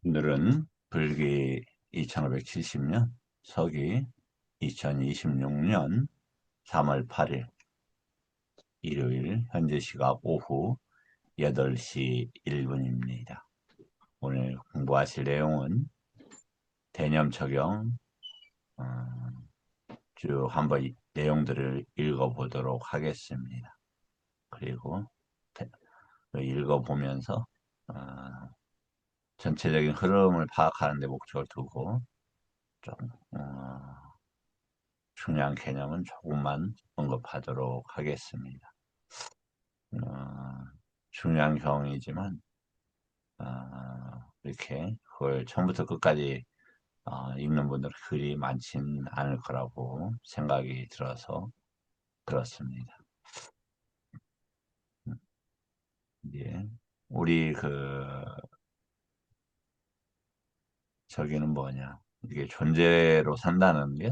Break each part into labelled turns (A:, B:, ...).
A: 오늘은 불기 2570년, 서기 2026년 3월 8일 일요일 현재 시각 오후 8시 1분입니다. 오늘 공부하실 내용은 대념 적용 어, 쭉 한번 내용들을 읽어보도록 하겠습니다. 그리고 읽어보면서 전체적인 흐름을 파악하는 데 목적을 두고 좀 중요한 개념은 조금만 언급하도록 하겠습니다. 어, 중요한 경험이지만 이렇게 그걸 처음부터 끝까지 읽는 분들은 그리 많지는 않을 거라고 생각이 들어서 그렇습니다. 예, 우리 저기는 뭐냐, 이게 존재로 산다는 게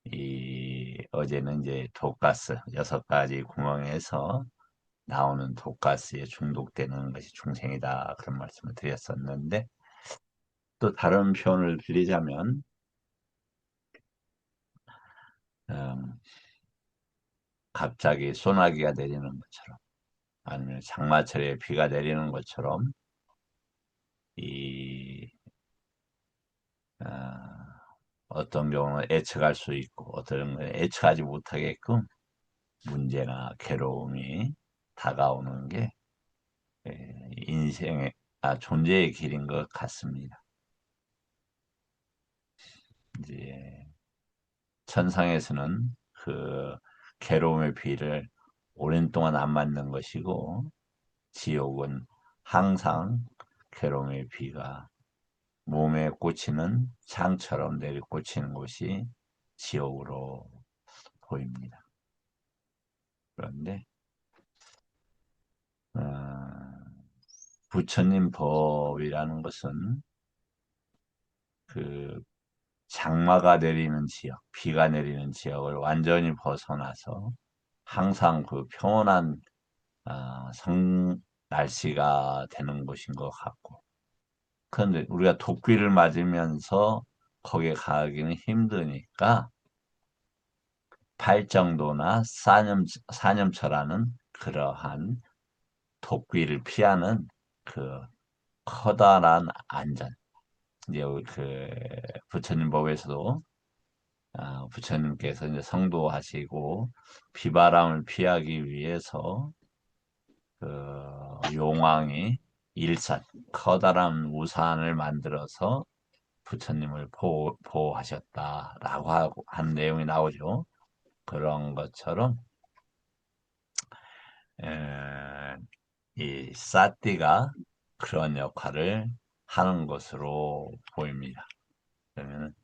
A: 이 어제는 이제 독가스 6가지 구멍에서 나오는 독가스에 중독되는 것이 중생이다, 그런 말씀을 드렸었는데, 또 다른 표현을 드리자면 음, 갑자기 소나기가 내리는 것처럼, 아니면 장마철에 비가 내리는 것처럼 이 어떤 경우는 예측할 수 있고 어떤 경우는 예측하지 못하게끔 문제나 괴로움이 다가오는 게 인생의 존재의 길인 것 같습니다. 이제 천상에서는 그 괴로움의 비를 오랜 동안 안 맞는 것이고, 지옥은 항상 괴로움의 비가 몸에 꽂히는 창처럼 내리 꽂히는 곳이 지옥으로 보입니다. 그런데 어, 부처님 법이라는 것은 그 장마가 내리는 지역, 비가 내리는 지역을 완전히 벗어나서 항상 그 평온한 날씨가 되는 곳인 것 같고, 그런데 우리가 도끼를 맞으면서 거기에 가기는 힘드니까 팔정도나 사념처라는 그러한 도끼를 피하는 그 커다란 안전, 이제 그 부처님 법에서도 부처님께서 이제 성도하시고 비바람을 피하기 위해서 용왕이 일산 커다란 우산을 만들어서 부처님을 보호하셨다라고 한 내용이 나오죠. 그런 것처럼 에, 이 사띠가 그런 역할을 하는 것으로 보입니다. 그러면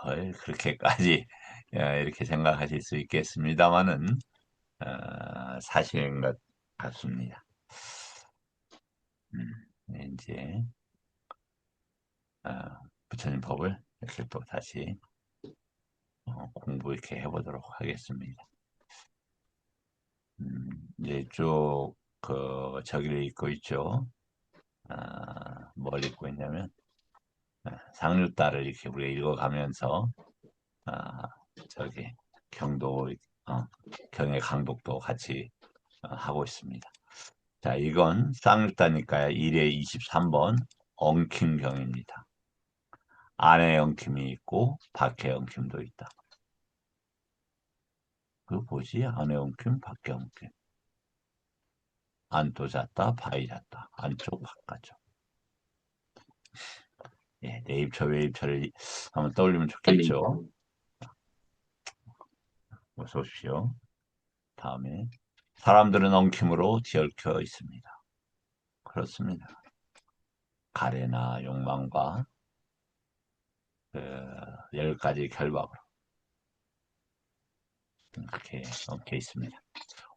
A: 뭘 그렇게까지 이렇게 생각하실 수 있겠습니다만은 사실인 것 같습니다. 이제 부처님 법을 이렇게 또 다시 공부 이렇게 해보도록 하겠습니다. 이제 쭉 저기를 읽고 있죠. 뭘 읽고 있냐면 상류따를 이렇게 우리가 읽어가면서 아, 저기 경도 경의 강독도 같이 하고 있습니다. 자, 이건 쌍류따니까요. 1회 23번 엉킴경입니다. 안에 엉킴이 있고 밖에 엉킴도 있다. 그 뭐지? 안에 엉킴, 밖에 엉킴. 안도 잤다, 바위 잤다. 안쪽, 바깥쪽. 예, 내입처, 외입처를 한번 떠올리면 좋겠죠. 어서 오십시오. 다음에 사람들은 엉킴으로 뒤얽혀 있습니다. 그렇습니다. 가래나 욕망과 10가지 결박으로 이렇게 엉켜 있습니다.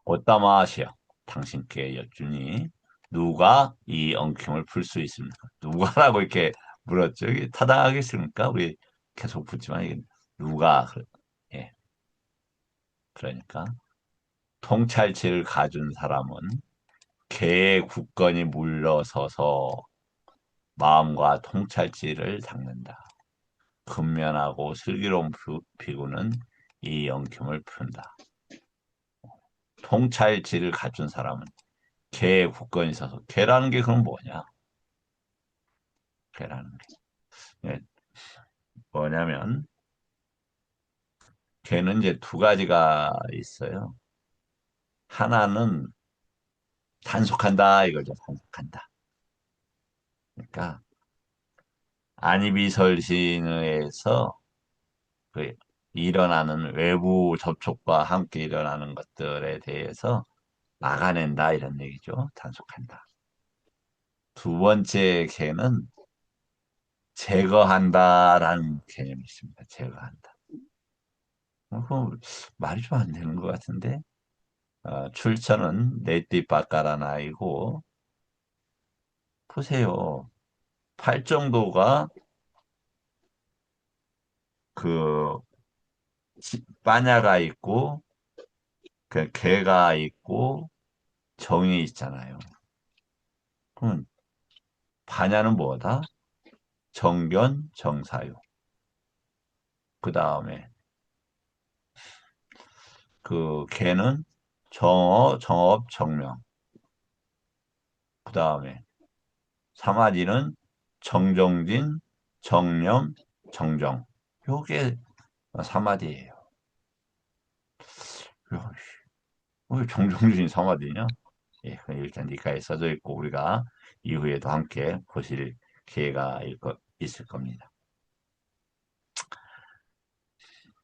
A: 옷담아하시오. 당신께 여쭈니 누가 이 엉킴을 풀 수 있습니까? 누가라고 이렇게 물었죠. 이게 타당하겠습니까? 우리 계속 붙지만 이게 누가 예. 그러니까 통찰치를 가진 사람은 개의 굳건히 물러서서 마음과 통찰지를 닦는다. 근면하고 슬기로운 비구는 이 영킴을 푼다. 통찰지를 갖춘 사람은 개의 굳건히 서서 개라는 게 그럼 뭐냐? 개라는 게 예, 뭐냐면 개는 이제 두 가지가 있어요. 하나는 단속한다 이거죠. 단속한다. 그러니까 안이비설신에서 그 일어나는 외부 접촉과 함께 일어나는 것들에 대해서 막아낸다 이런 얘기죠. 단속한다. 두 번째 개는 제거한다라는 개념이 있습니다. 제거한다. 그 말이 좀 안 되는 것 같은데 출처는 내띠바까라나이고 보세요. 팔정도가 그 빠냐가 있고 그 개가 있고 정이 있잖아요. 그럼 반야는 뭐다? 정견, 정사유. 그 다음에 그 개는 정어, 정업, 정명. 그 다음에 사마디는 정정진, 정념, 정정. 요게 사마디예요. 왜 정정진이 사마디냐? 예, 일단 니까에 써져 있고 우리가 이후에도 함께 보실 기회가 있을 겁니다.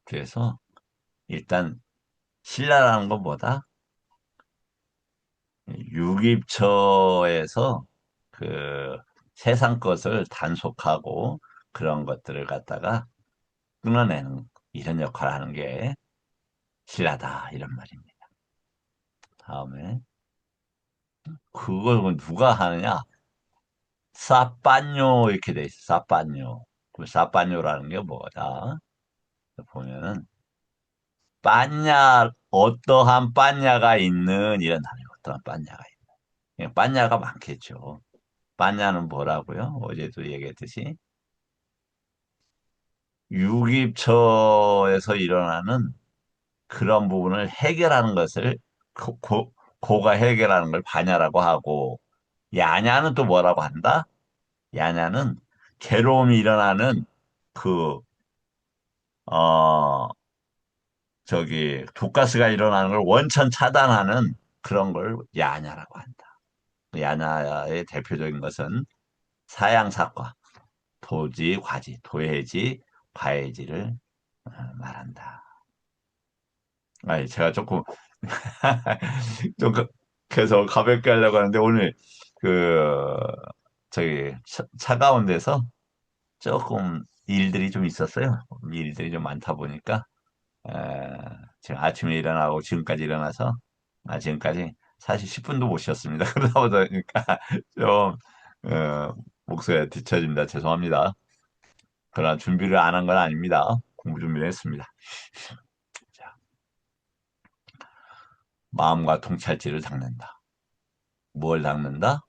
A: 그래서 일단 신라라는 것보다 유깁처에서 그 세상 것을 단속하고 그런 것들을 갖다가 끊어내는 이런 역할을 하는 게 신라다 이런 말입니다. 다음에 그걸 누가 하느냐? 사빠뇨 이렇게 돼 있어. 사빠뇨. 그 사빠뇨라는 게 뭐다? 보면은 빠냐 어떠한 빠냐가 있는 이런 단어예요. 어떠한 빠냐가 있는. 빠냐가 많겠죠. 빠냐는 뭐라고요? 어제도 얘기했듯이 유깁처에서 일어나는 그런 부분을 해결하는 것을 고가 해결하는 걸 반야라고 하고 야냐는 또 뭐라고 한다? 야냐는 괴로움이 일어나는 그, 어, 독가스가 일어나는 걸 원천 차단하는 그런 걸 야냐라고 한다. 야냐의 대표적인 것은 사양사과, 도지, 과지, 도해지, 과해지를 말한다. 아니, 제가 조금, 좀, 그래서 가볍게 하려고 하는데, 오늘, 그, 차가운 데서 조금 일들이 좀 있었어요. 일들이 좀 많다 보니까, 에, 지금 아침에 일어나고 지금까지 일어나서, 지금까지 사실 10분도 못 쉬었습니다. 그러다 보니까 좀, 목소리가 뒤처집니다. 죄송합니다. 그러나 준비를 안 한 건 아닙니다. 공부 준비를 했습니다. 자, 마음과 통찰지를 닦는다. 뭘 닦는다?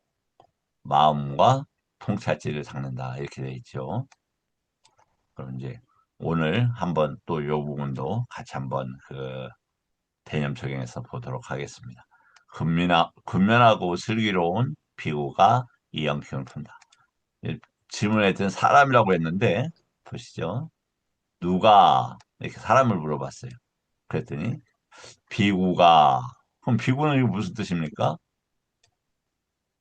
A: 마음과 통찰지를 닦는다. 이렇게 돼 있죠. 그럼 이제 오늘 한번 또 이 부분도 같이 한번 그 개념 적용해서 보도록 하겠습니다. 근면하고 슬기로운 비구가 이 영경을 푼다. 질문했던 사람이라고 했는데 보시죠. 누가 이렇게 사람을 물어봤어요. 그랬더니 비구가 그럼 비구는 이게 무슨 뜻입니까?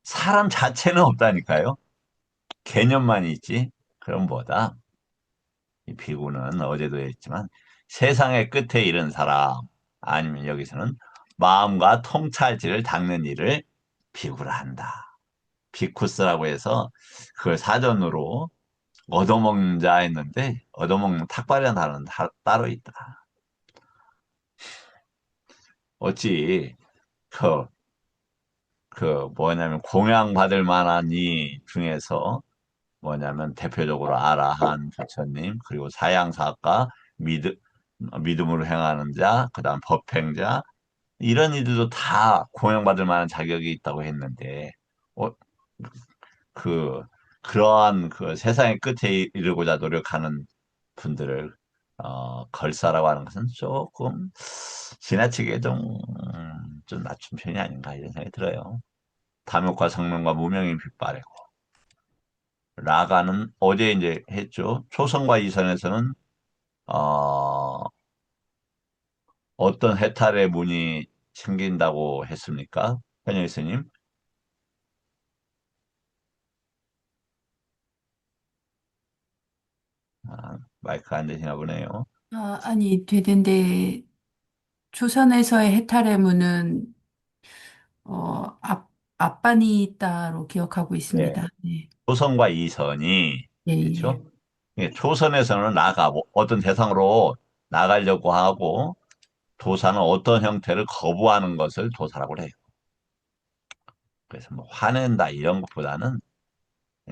A: 사람 자체는 없다니까요. 개념만 있지. 그럼 뭐다? 이 비구는 어제도 했지만 세상의 끝에 이른 사람 아니면 여기서는 마음과 통찰지를 닦는 일을 비구라 한다. 비쿠스라고 해서 그걸 사전으로 얻어먹는 자 했는데 얻어먹는 탁발이라는 단어는 따로 있다. 어찌 그, 뭐냐면 공양받을 만한 이 중에서 뭐냐면 대표적으로 아라한 부처님 그리고 사양사과 믿음 믿음으로 행하는 자 그다음 법행자 이런 이들도 다 공양받을 만한 자격이 있다고 했는데 어, 그 그러한 그 세상의 끝에 이르고자 노력하는 분들을 걸사라고 하는 것은 조금 지나치게 좀 낮춘 편이 아닌가 이런 생각이 들어요. 탐욕과 성능과 무명이 빗바래고 라가는 어제 이제 했죠. 초성과 이선에서는 어, 어떤 해탈의 문이 생긴다고 했습니까? 현영 스님? 마이크 안 되시나 보네요.
B: 아니, 되는데, 조선에서의 해탈의문은, 앞반이 있다로 기억하고
A: 예.
B: 있습니다. 네.
A: 초선과 이선이
B: 예, 예.
A: 그렇죠? 예, 초선에서는 뭐 어떤 대상으로 나가려고 하고 도사는 어떤 형태를 거부하는 것을 도사라고 해요. 그래서 뭐 화낸다 이런 것보다는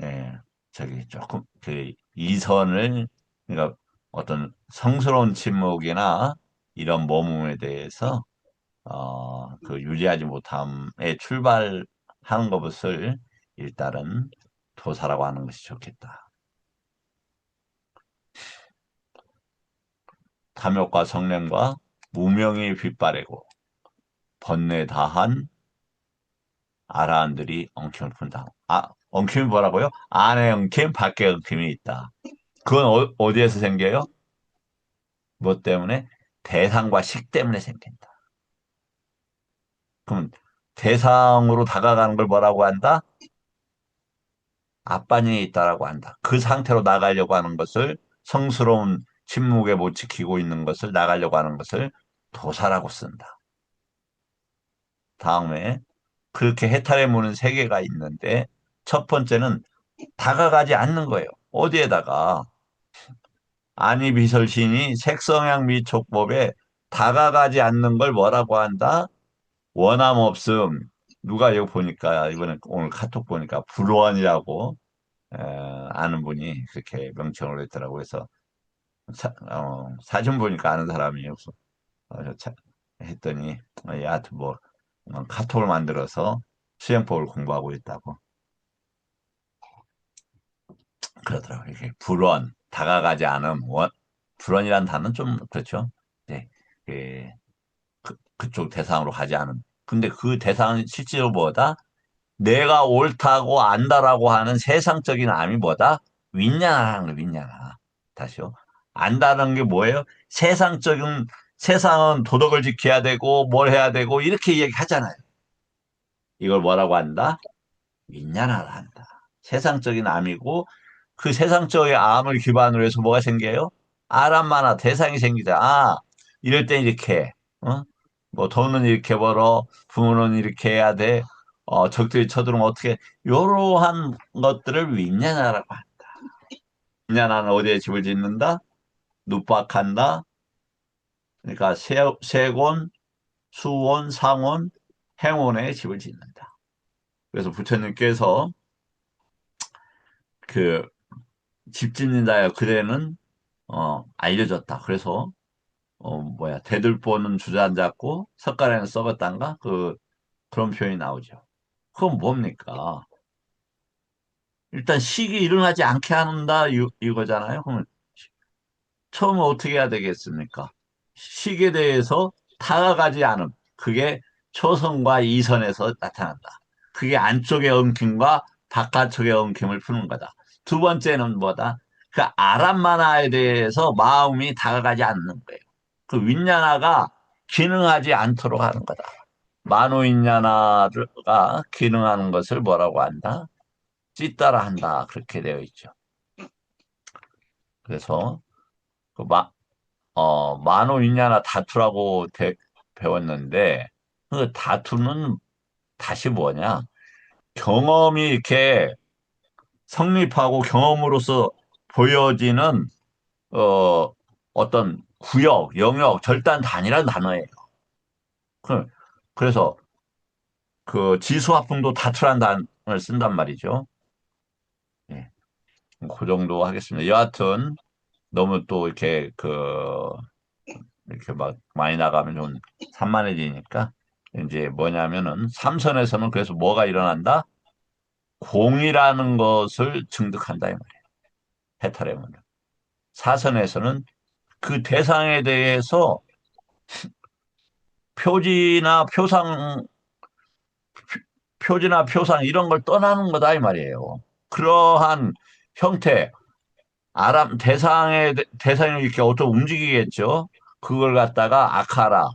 A: 예, 저기 조금 그 이선을 그러니까 어떤 성스러운 침묵이나 이런 머움에 대해서 그 유지하지 못함에 출발하는 것을 일단은 도사라고 하는 것이 좋겠다. 탐욕과 성냄과 무명이 빗바래고 번뇌 다한 아라한들이 엉킴을 푼다. 엉킴이 뭐라고요? 안에 엉킴, 밖에 엉킴이 있다. 그건 어디에서 생겨요? 뭐 때문에? 대상과 식 때문에 생긴다. 그럼 대상으로 다가가는 걸 뭐라고 한다? 앞반응이 있다라고 한다. 그 상태로 나가려고 하는 것을 성스러운 침묵에 못 지키고 있는 것을 나가려고 하는 것을 도사라고 쓴다. 다음에 그렇게 해탈의 문은 세 개가 있는데 첫 번째는 다가가지 않는 거예요. 어디에다가 안이비설신이 색성향 미촉법에 다가가지 않는 걸 뭐라고 한다? 원함 없음. 누가 여기 보니까 이번에 오늘 카톡 보니까 불원이라고 아는 분이 그렇게 명칭을 했더라고요. 그래서 사진 보니까 아는 사람이 없어. 했더니 하여튼 뭐 카톡을 만들어서 수행법을 공부하고 있다고 그러더라고요. 이게 불원, 다가가지 않음, 불원이라는 단어는 좀 그렇죠. 네, 예, 그쪽 대상으로 가지 않음. 근데 그 대상은 실제로 뭐다? 내가 옳다고 안다라고 하는 세상적인 암이 뭐다? 윈냐나라는 거, 윈냐나. 다시요. 안다는 게 뭐예요? 세상적인, 세상은 도덕을 지켜야 되고, 뭘 해야 되고, 이렇게 얘기하잖아요. 이걸 뭐라고 한다? 윈냐나라 한다. 세상적인 암이고, 그 세상적인 암을 기반으로 해서 뭐가 생겨요? 아람마나 대상이 생기자. 이럴 때 이렇게, 어? 뭐 돈은 이렇게 벌어, 부모는 이렇게 해야 돼, 적들이 쳐들어오면 어떻게, 이러한 것들을 윈냐나라고 한다. 윈냐나는 어디에 집을 짓는다? 눕박한다. 그러니까 세곤, 수온, 상온, 행온에 집을 짓는다. 그래서 부처님께서 그 집 짓는 자여 그대는 알려졌다. 그래서 대들보는 주저앉았고 석가래는 썩었단가? 그런 표현이 나오죠. 그건 뭡니까? 일단 식이 일어나지 않게 한다 이거잖아요. 그러면 처음에 어떻게 해야 되겠습니까? 식에 대해서 다가가지 않음. 그게 초성과 이선에서 나타난다. 그게 안쪽의 엉킴과 바깥쪽의 엉킴을 푸는 거다. 두 번째는 뭐다? 그 아람마나에 대해서 마음이 다가가지 않는 거예요. 그 윈냐나가 기능하지 않도록 하는 거다. 마노윈냐나가 기능하는 것을 뭐라고 한다? 찌따라 한다. 그렇게 되어 있죠. 그래서 그 마노윈냐나 다투라고 배웠는데 그 다투는 다시 뭐냐? 경험이 이렇게 성립하고 경험으로서 보여지는 어, 어떤 구역, 영역, 절단 단위라는 단어예요. 그- 그래서 그 지수화풍도 다투란 단어를 쓴단 말이죠. 예, 그 정도 하겠습니다. 여하튼 너무 또 이렇게 막 많이 나가면 좀 산만해지니까 이제 뭐냐면은 삼선에서는 그래서 뭐가 일어난다? 공이라는 것을 증득한다 이 말이에요. 해탈의문은. 사선에서는 그 대상에 대해서 표지나 표상, 표지나 표상 이런 걸 떠나는 거다 이 말이에요. 그러한 형태, 대상이 이렇게 어떻게 움직이겠죠? 그걸 갖다가 아카라,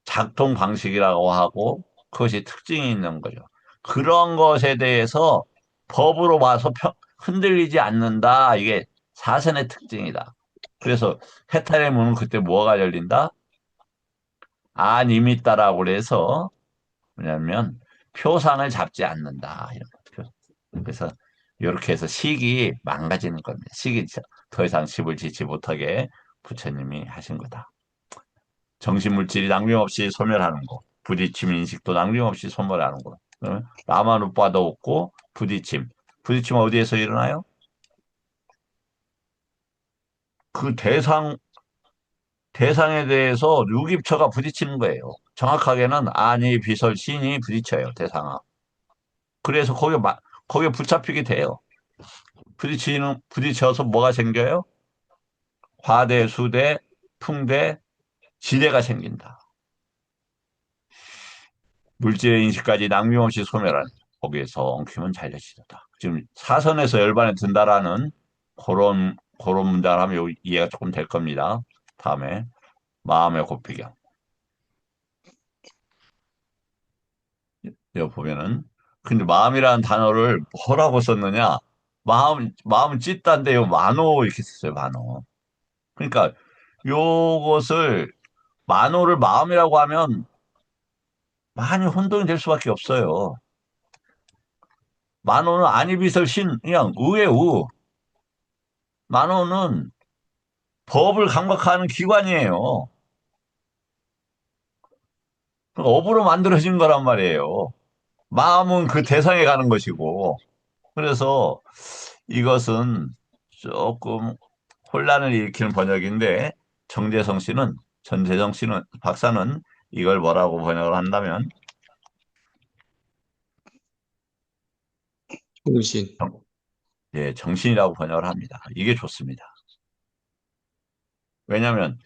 A: 작동 방식이라고 하고 그것이 특징이 있는 거죠. 그런 것에 대해서 법으로 봐서 흔들리지 않는다. 이게 사선의 특징이다. 그래서 해탈의 문은 그때 뭐가 열린다? 아님있다라고 그래서 뭐냐면 표상을 잡지 않는다. 이런 거죠. 그래서 이렇게 해서 식이 망가지는 겁니다. 식이 더 이상 집을 짓지 못하게 부처님이 하신 거다. 정신물질이 낭비없이 소멸하는 거. 부딪힘 인식도 낭비없이 소멸하는 거. 라마누빠도 없고 부딪힘. 부딪힘 어디에서 일어나요? 그 대상에 대해서 유깁처가 부딪히는 거예요. 정확하게는 아니, 비설, 신이 부딪혀요, 대상하고. 그래서 거기에 붙잡히게 돼요. 부딪혀서 뭐가 생겨요? 화대, 수대, 풍대, 지대가 생긴다. 물질의 인식까지 낭비없이 소멸하는 거기에서 엉키면 잘려지다. 지금 사선에서 열반에 든다라는 그런 문장을 하면 이해가 조금 될 겁니다. 다음에 마음의 곱비경. 여기 보면은 근데 마음이라는 단어를 뭐라고 썼느냐? 마음은 찢다인데요. 만호 이렇게 썼어요. 만호. 그러니까 요것을 만호를 마음이라고 하면 많이 혼동이 될 수밖에 없어요. 만호는 안이비설 신, 그냥 의의 의. 만호는 법을 감각하는 기관이에요. 그러니까 업으로 만들어진 거란 말이에요. 마음은 그 대상에 가는 것이고. 그래서 이것은 조금 혼란을 일으키는 번역인데 전재성 씨는, 박사는 이걸 뭐라고 번역을 한다면,
C: 정신.
A: 정, 예, 정신이라고 번역을 합니다. 이게 좋습니다. 왜냐하면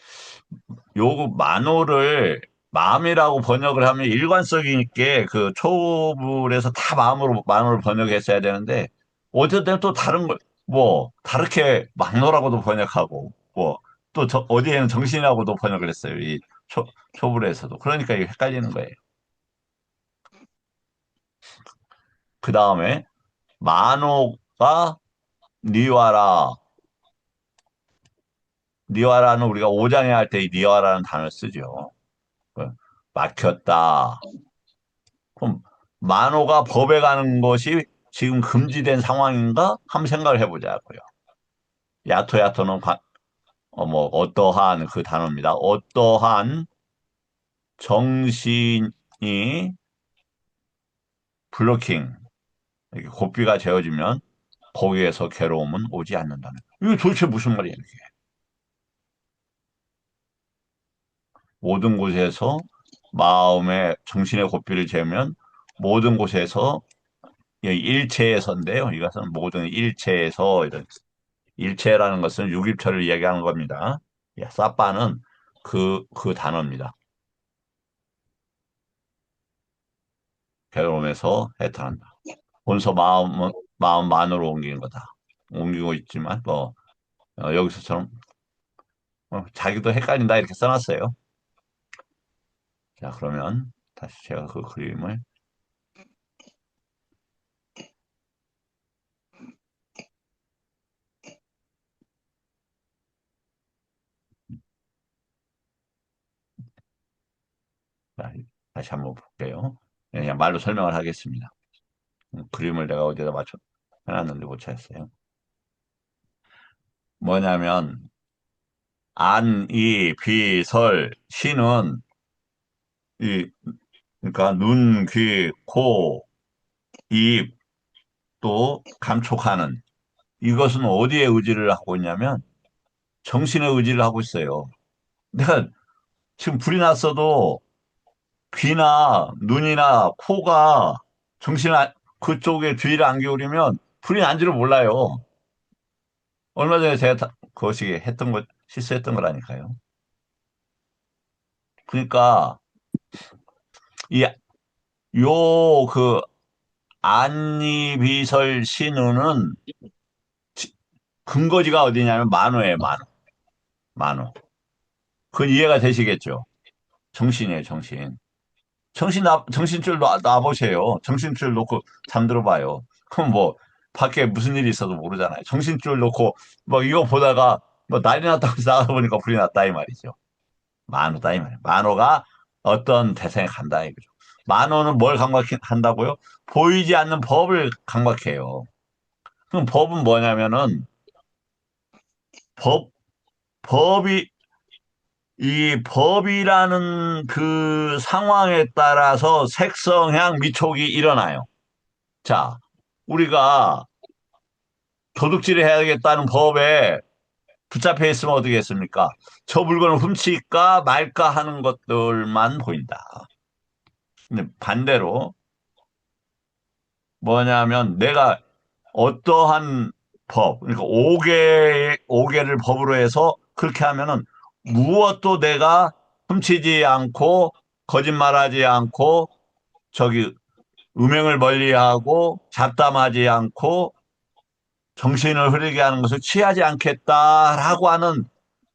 A: 요 만호를 마음이라고 번역을 하면 일관성 있게 그 초불에서 다 마음으로 만호를 번역했어야 되는데 어쨌든 또 다른 걸 뭐 다르게 만호라고도 번역하고 뭐 또 어디에는 정신이라고도 번역을 했어요. 이 초불에서도. 그러니까 이게 헷갈리는 거예요. 그 다음에 만호가 니와라. 니와라는 우리가 오장에 할 때 이 니와라는 단어를 쓰죠. 그 막혔다. 그럼 만호가 법에 가는 것이 지금 금지된 상황인가? 한번 생각을 해보자고요. 야토야토는 뭐 어떠한 그 단어입니다. 어떠한 정신이 블로킹, 이렇게 고삐가 되어지면 거기에서 괴로움은 오지 않는다는. 이게 도대체 무슨 말이에요, 이게? 모든 곳에서 마음의 정신의 고삐를 재면 모든 곳에서 일체에서인데요. 이것은 모든 일체에서 이런 일체라는 것은 유깁처를 이야기하는 겁니다. 사빠는 그 단어입니다. 괴로움에서 해탈한다. 본서 마음만으로 옮기는 거다. 옮기고 있지만, 뭐, 여기서처럼, 자기도 헷갈린다, 이렇게 써놨어요. 자, 그러면 다시 제가 그 그림을, 자, 다시 한번 볼게요. 그냥 말로 설명을 하겠습니다. 그림을 내가 어디다 해놨는데 못 찾았어요. 뭐냐면, 안, 이, 비, 설, 시는, 그러니까 눈, 귀, 코, 입, 또 감촉하는 이것은 어디에 의지를 하고 있냐면 정신의 의지를 하고 있어요. 내가 지금 불이 났어도 귀나 눈이나 코가 정신을 그쪽에 주의를 안 기울이면 불이 난 줄을 몰라요. 얼마 전에 제가 그것이 했던 거, 실수했던 거라니까요. 그러니까, 이, 그, 안니비설 신우는 근거지가 어디냐면 만호예요, 만호. 만호. 그건 이해가 되시겠죠? 정신이에요, 정신. 정신줄 놔보세요. 정신줄 놓고 잠들어 봐요. 그럼 뭐, 밖에 무슨 일이 있어도 모르잖아요. 정신줄 놓고, 뭐, 이거 보다가, 뭐, 난리 났다고 해서 나가다 보니까 불이 났다, 이 말이죠. 만호다, 이 말이에요. 만호가 어떤 대상에 간다, 이거죠. 만호는 뭘 강박한다고요? 보이지 않는 법을 강박해요. 그럼 법은 뭐냐면은, 법, 법이, 이 법이라는 그 상황에 따라서 색성향 미촉이 일어나요. 자, 우리가 도둑질을 해야겠다는 법에 붙잡혀 있으면 어떻게 했습니까? 저 물건을 훔칠까 말까 하는 것들만 보인다. 근데 반대로 뭐냐면 내가 어떠한 법, 그러니까 오개를 법으로 해서 그렇게 하면은 무엇도 내가 훔치지 않고 거짓말하지 않고 저기 음행을 멀리하고 잡담하지 않고 정신을 흐리게 하는 것을 취하지 않겠다라고 하는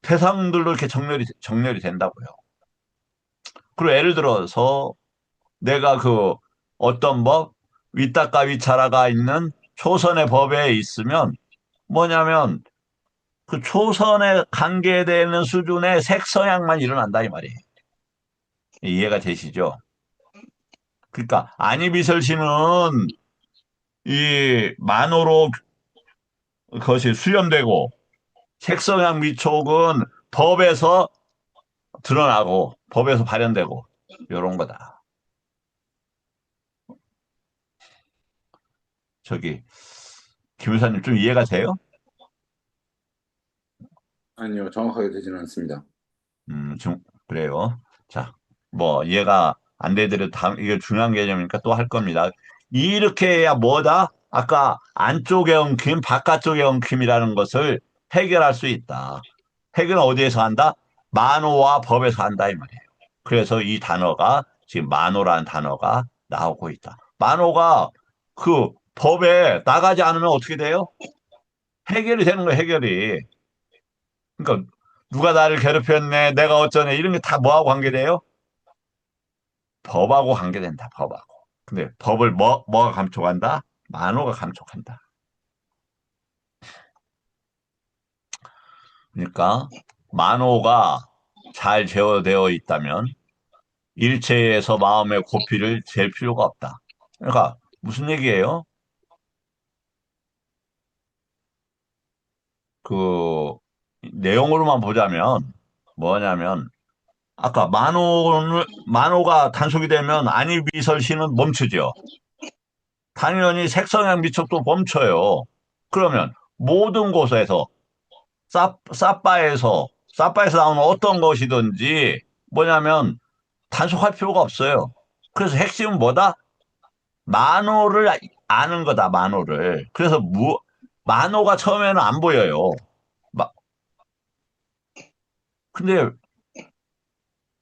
A: 대상들로 이렇게 정렬이 된다고요. 그리고 예를 들어서 내가 그 어떤 법, 위탁과 위차라가 있는 초선의 법에 있으면 뭐냐면 그 초선에 관계되는 수준의 색서양만 일어난다 이 말이에요. 이해가 되시죠? 그러니까 안이비설신은 이 만호로 그것이 수렴되고 색성향 미촉은 법에서 드러나고 법에서 발현되고 이런 거다. 저기 김 의사님 좀 이해가 돼요?
C: 아니요, 정확하게 되지는 않습니다.
A: 좀 그래요. 자, 뭐 이해가 안 되더라도 이게 중요한 개념이니까 또 할 겁니다. 이렇게 해야 뭐다? 아까 안쪽의 엉킴, 바깥쪽의 엉킴이라는 것을 해결할 수 있다. 해결은 어디에서 한다? 만호와 법에서 한다 이 말이에요. 그래서 이 단어가 지금 만호라는 단어가 나오고 있다. 만호가 그 법에 나가지 않으면 어떻게 돼요? 해결이 되는 거예요, 해결이. 그러니까 누가 나를 괴롭혔네, 내가 어쩌네 이런 게 다 뭐하고 관계돼요? 법하고 관계된다, 법하고. 근데 법을 뭐가 감촉한다? 만호가 감촉한다. 그러니까 만호가 잘 제어되어 있다면 일체에서 마음의 고피를 잴 필요가 없다. 그러니까 무슨 얘기예요? 그 내용으로만 보자면 뭐냐면 아까 만호가 단속이 되면 안이비설신은 멈추죠. 당연히 색성향 미촉도 멈춰요. 그러면 모든 곳에서 사빠에서 나오는 어떤 것이든지 뭐냐면 단속할 필요가 없어요. 그래서 핵심은 뭐다? 만호를 아는 거다, 만호를. 그래서 만호가 처음에는 안 보여요. 마- 근데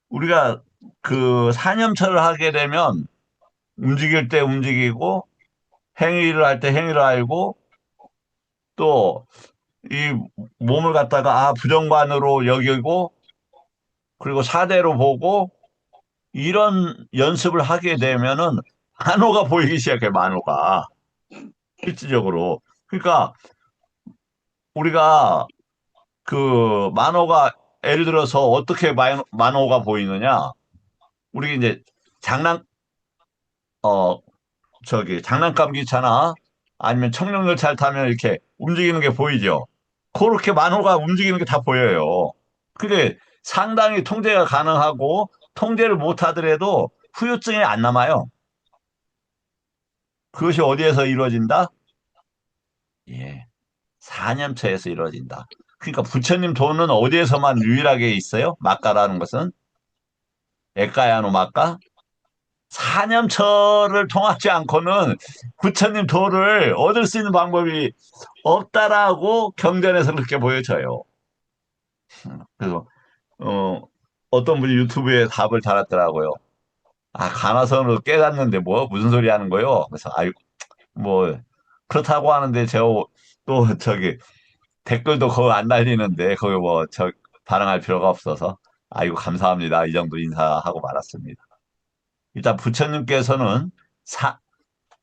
A: 우리가 그 사념처를 하게 되면 움직일 때 움직이고 행위를 할 때 행위를 알고 또 이 몸을 갖다가 부정관으로 여기고 그리고 사대로 보고 이런 연습을 하게 되면은 만호가 보이기 시작해, 만호가. 실질적으로. 그러니까 우리가 그 만호가 예를 들어서 어떻게 만호가 보이느냐? 우리 이제 장난 어 장난감 기차나 아니면 청룡열차를 타면 이렇게 움직이는 게 보이죠. 그렇게 만호가 움직이는 게 다 보여요. 그게 상당히 통제가 가능하고 통제를 못 하더라도 후유증이 안 남아요. 그것이 어디에서 이루어진다? 예, 사념처에서 이루어진다. 그러니까 부처님 돈은 어디에서만 유일하게 있어요? 막가라는 것은? 에까야노 막가? 사념처를 통하지 않고는 부처님 도를 얻을 수 있는 방법이 없다라고 경전에서 그렇게 보여져요. 그래서 어, 어떤 분이 유튜브에 답을 달았더라고요. 아, 가나선으로 깨닫는데 뭐 무슨 소리 하는 거요? 그래서 아유 뭐 그렇다고 하는데 제가 또 저기 댓글도 거의 안 달리는데 거기 뭐 저 반응할 필요가 없어서 아이고 감사합니다 이 정도 인사하고 말았습니다. 일단 부처님께서는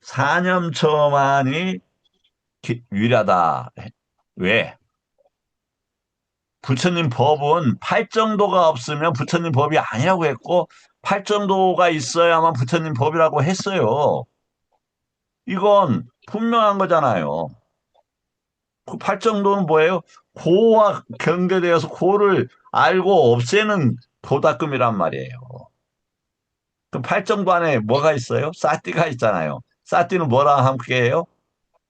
A: 사념처만이 유일하다. 왜? 부처님 법은 팔정도가 없으면 부처님 법이 아니라고 했고 팔정도가 있어야만 부처님 법이라고 했어요. 이건 분명한 거잖아요. 그 팔정도는 뭐예요? 고와 경계되어서 고를 알고 없애는 도닦음이란 말이에요. 그럼 팔정도 안에 뭐가 있어요? 사띠가 있잖아요. 사띠는 뭐랑 함께해요?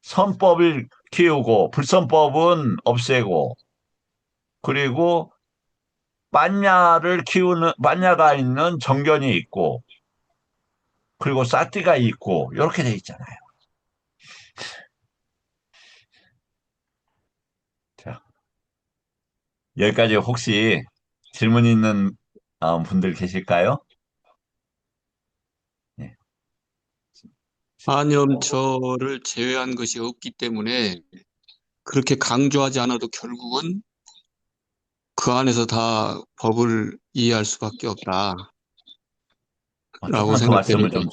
A: 선법을 키우고 불선법은 없애고 그리고 만야가 있는 정견이 있고 그리고 사띠가 있고 이렇게 돼 있잖아요. 자, 여기까지 혹시 질문 있는 분들 계실까요? 네.
D: 안염처를 제외한 것이 없기 때문에 그렇게 강조하지 않아도 결국은 그 안에서 다 법을 이해할 수밖에 없다라고
A: 조금만 더 말씀을
D: 생각됩니다.
A: 좀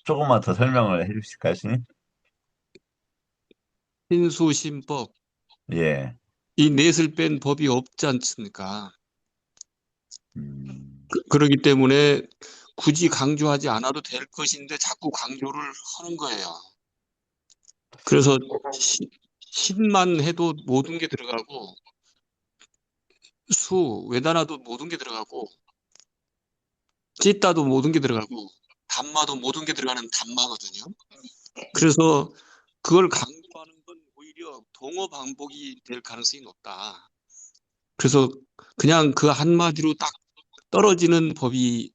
A: 조금만 더 설명을 해주실까요, 스님?
D: 신수신법,
A: 예.
D: 이 넷을 뺀 법이 없지 않습니까?
A: 음,
D: 그렇기 때문에 굳이 강조하지 않아도 될 것인데 자꾸 강조를 하는 거예요. 그래서 신만 해도 모든 게 들어가고 외다나도 모든 게 들어가고 찌따도 모든 게 들어가고 담마도 모든 게 들어가는 담마거든요. 그래서 그걸 강조하는 건 오히려 동어 반복이 될 가능성이 높다. 그래서 그냥 그 한마디로 딱 떨어지는 법이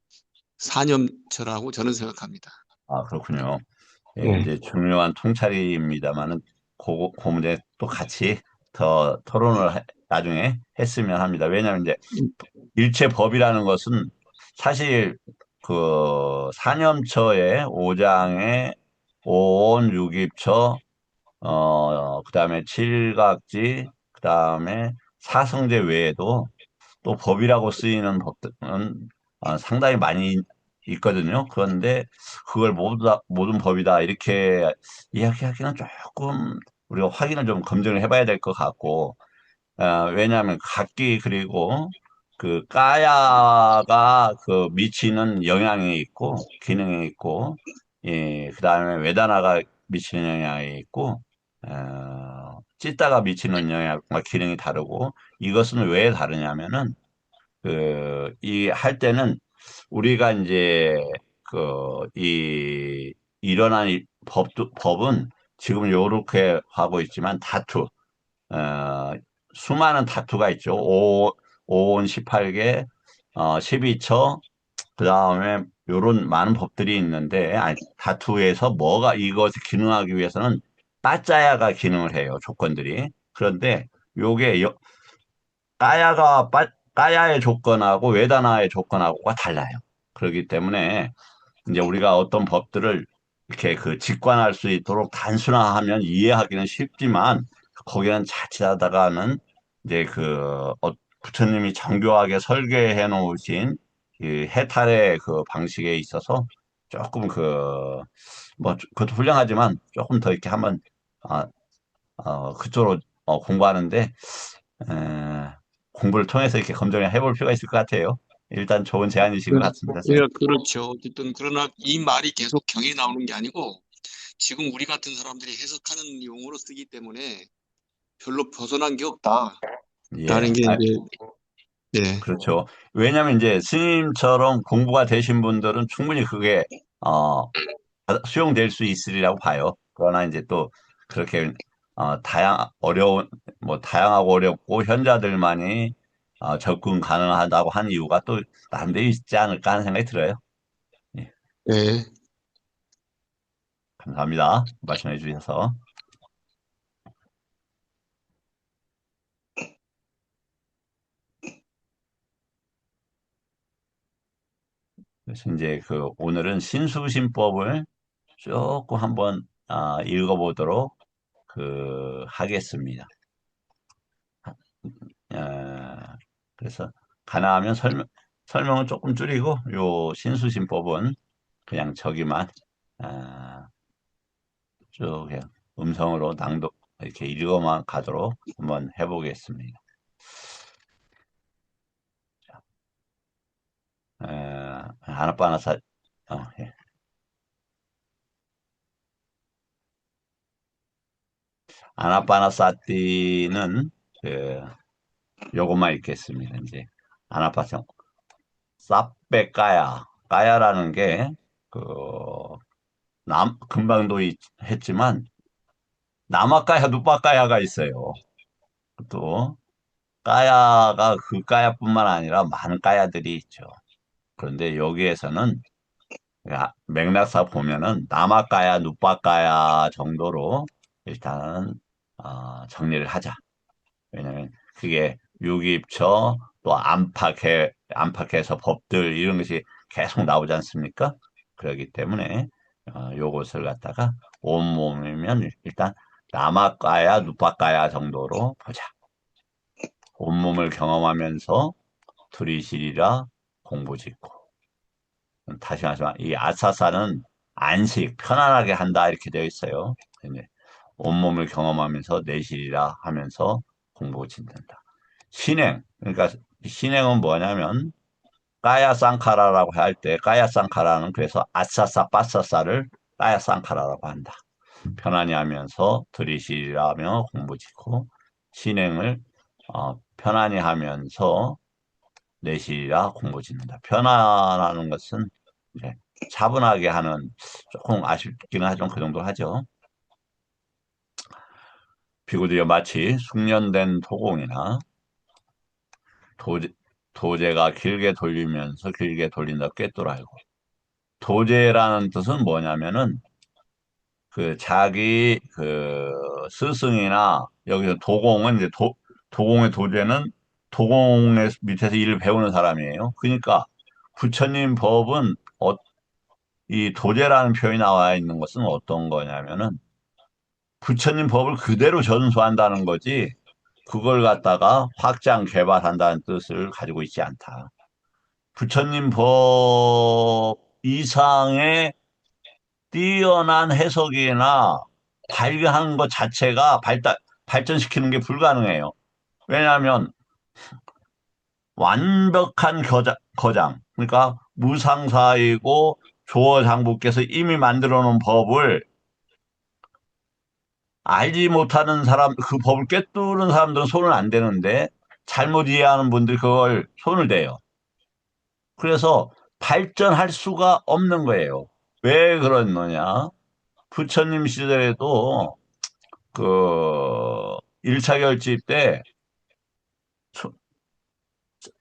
D: 사념처라고 저는 생각합니다.
A: 아, 그렇군요. 예,
D: 네.
A: 이제 중요한 통찰입니다만은 그 문제 또 같이 더 토론을 나중에 했으면 합니다. 왜냐하면 이제 일체법이라는 것은 사실 그 사념처의 오장의 오온 육입처 그다음에 칠각지 그다음에 사성제 외에도 또 법이라고 쓰이는 법들은 상당히 많이 있거든요. 그런데 그걸 모든 법이다 이렇게 이야기하기는 조금 우리가 확인을 좀 검증을 해봐야 될 것 같고 왜냐하면 각기 그리고 그 까야가 그 미치는 영향이 있고 기능이 있고 그다음에 외다나가 미치는 영향이 있고 찢다가 미치는 영향과 기능이 다르고 이것은 왜 다르냐면은 이 할 때는 우리가 이제 일어난 법은 지금 요렇게 하고 있지만 어, 수많은 다투가 있죠. 오온 18개, 12처, 그 다음에 요런 많은 법들이 있는데, 다투에서 이것이 기능하기 위해서는 빠짜야가 기능을 해요. 조건들이. 그런데 요게 까야의 조건하고 외다나의 조건하고가 달라요. 그렇기 때문에 이제 우리가 어떤 법들을 이렇게 직관할 수 있도록 단순화하면 이해하기는 쉽지만 거기는 자칫하다가는 이제 부처님이 정교하게 설계해 놓으신 그 해탈의 그 방식에 있어서 조금 뭐 그것도 훌륭하지만 조금 더 이렇게 한번 아, 그쪽으로 공부하는데 에, 공부를 통해서 이렇게 검증을 해볼 필요가 있을 것 같아요. 일단 좋은 제안이신 것 같습니다, 쌤.
D: 예, 그렇죠. 어쨌든 그러나 이 말이 계속 경에 나오는 게 아니고 지금 우리 같은 사람들이 해석하는 용어로 쓰기 때문에 별로 벗어난 게 없다라는
A: 예.
D: 게 이제 예,
A: 그렇죠. 왜냐하면 이제 스님처럼 공부가 되신 분들은 충분히 그게 어, 수용될 수 있으리라고 봐요. 그러나 이제 또 그렇게 다양하고 어렵고 현자들만이 접근 가능하다고 하는 이유가 또 나름대로 있지 않을까 하는 생각이 들어요. 예.
D: 네.
A: 감사합니다. 말씀해 주셔서. 그래서 이제 오늘은 신수신법을 조금 한번 읽어보도록 하겠습니다. 아, 그래서 가능하면 설명은 조금 줄이고 요 신수신법은 그냥 저기만 아, 쭉 그냥 음성으로 낭독 이렇게 읽어만 가도록 한번 해보겠습니다. 아나빠나사 예. 아나빠나사티는 요것만 읽겠습니다. 이제 아나빠상 싸빼까야 까야라는 게 금방도 했지만 남아까야 누빠까야가 있어요. 또 까야가 그 까야뿐만 아니라 많은 까야들이 있죠. 그런데 여기에서는 맥락상 보면은 남아까야 누빠까야 정도로 일단은 정리를 하자. 왜냐면 그게 유기입처 또 안팎에서 법들 이런 것이 계속 나오지 않습니까? 그렇기 때문에 요것을 갖다가 온몸이면 일단 남아까야 누빠까야 정도로 보자. 온몸을 경험하면서 들이시리라 공부짓고. 다시 말하지만 이 아사사는 안식 편안하게 한다 이렇게 되어 있어요. 이제 온몸을 경험하면서 내실이라 하면서 공부 짓는다. 신행, 그러니까 신행은 뭐냐면 까야 쌍카라라고 할 때 까야 쌍카라는 그래서 아싸싸 빠싸싸를 까야 쌍카라라고 한다. 편안히 하면서 들이시라며 공부 짓고 신행을 편안히 하면서 내시라 공부 짓는다. 편안하는 것은 이제 차분하게 하는 조금 아쉽기는 하지만 그 정도 하죠. 비구들이 마치 숙련된 토공이나 도제, 도제가 길게 돌리면서 길게 돌린다 꿰뚫어 알고. 도제라는 뜻은 뭐냐면은 자기 스승이나 여기서 도공은 이제 도공의 도제는 도공의 밑에서 일을 배우는 사람이에요. 그러니까 부처님 법은 이 도제라는 표현이 나와 있는 것은 어떤 거냐면은 부처님 법을 그대로 전수한다는 거지 그걸 갖다가 확장 개발한다는 뜻을 가지고 있지 않다. 부처님 법 이상의 뛰어난 해석이나 발견하는 것 자체가 발전시키는 게 불가능해요. 왜냐하면 완벽한 거장, 그러니까 무상사이고 조어장부께서 이미 만들어 놓은 법을 알지 못하는 사람, 그 법을 꿰뚫는 사람들은 손을 안 대는데 잘못 이해하는 분들이 그걸 손을 대요. 그래서 발전할 수가 없는 거예요. 왜 그러느냐? 부처님 시절에도 그 1차 결집 때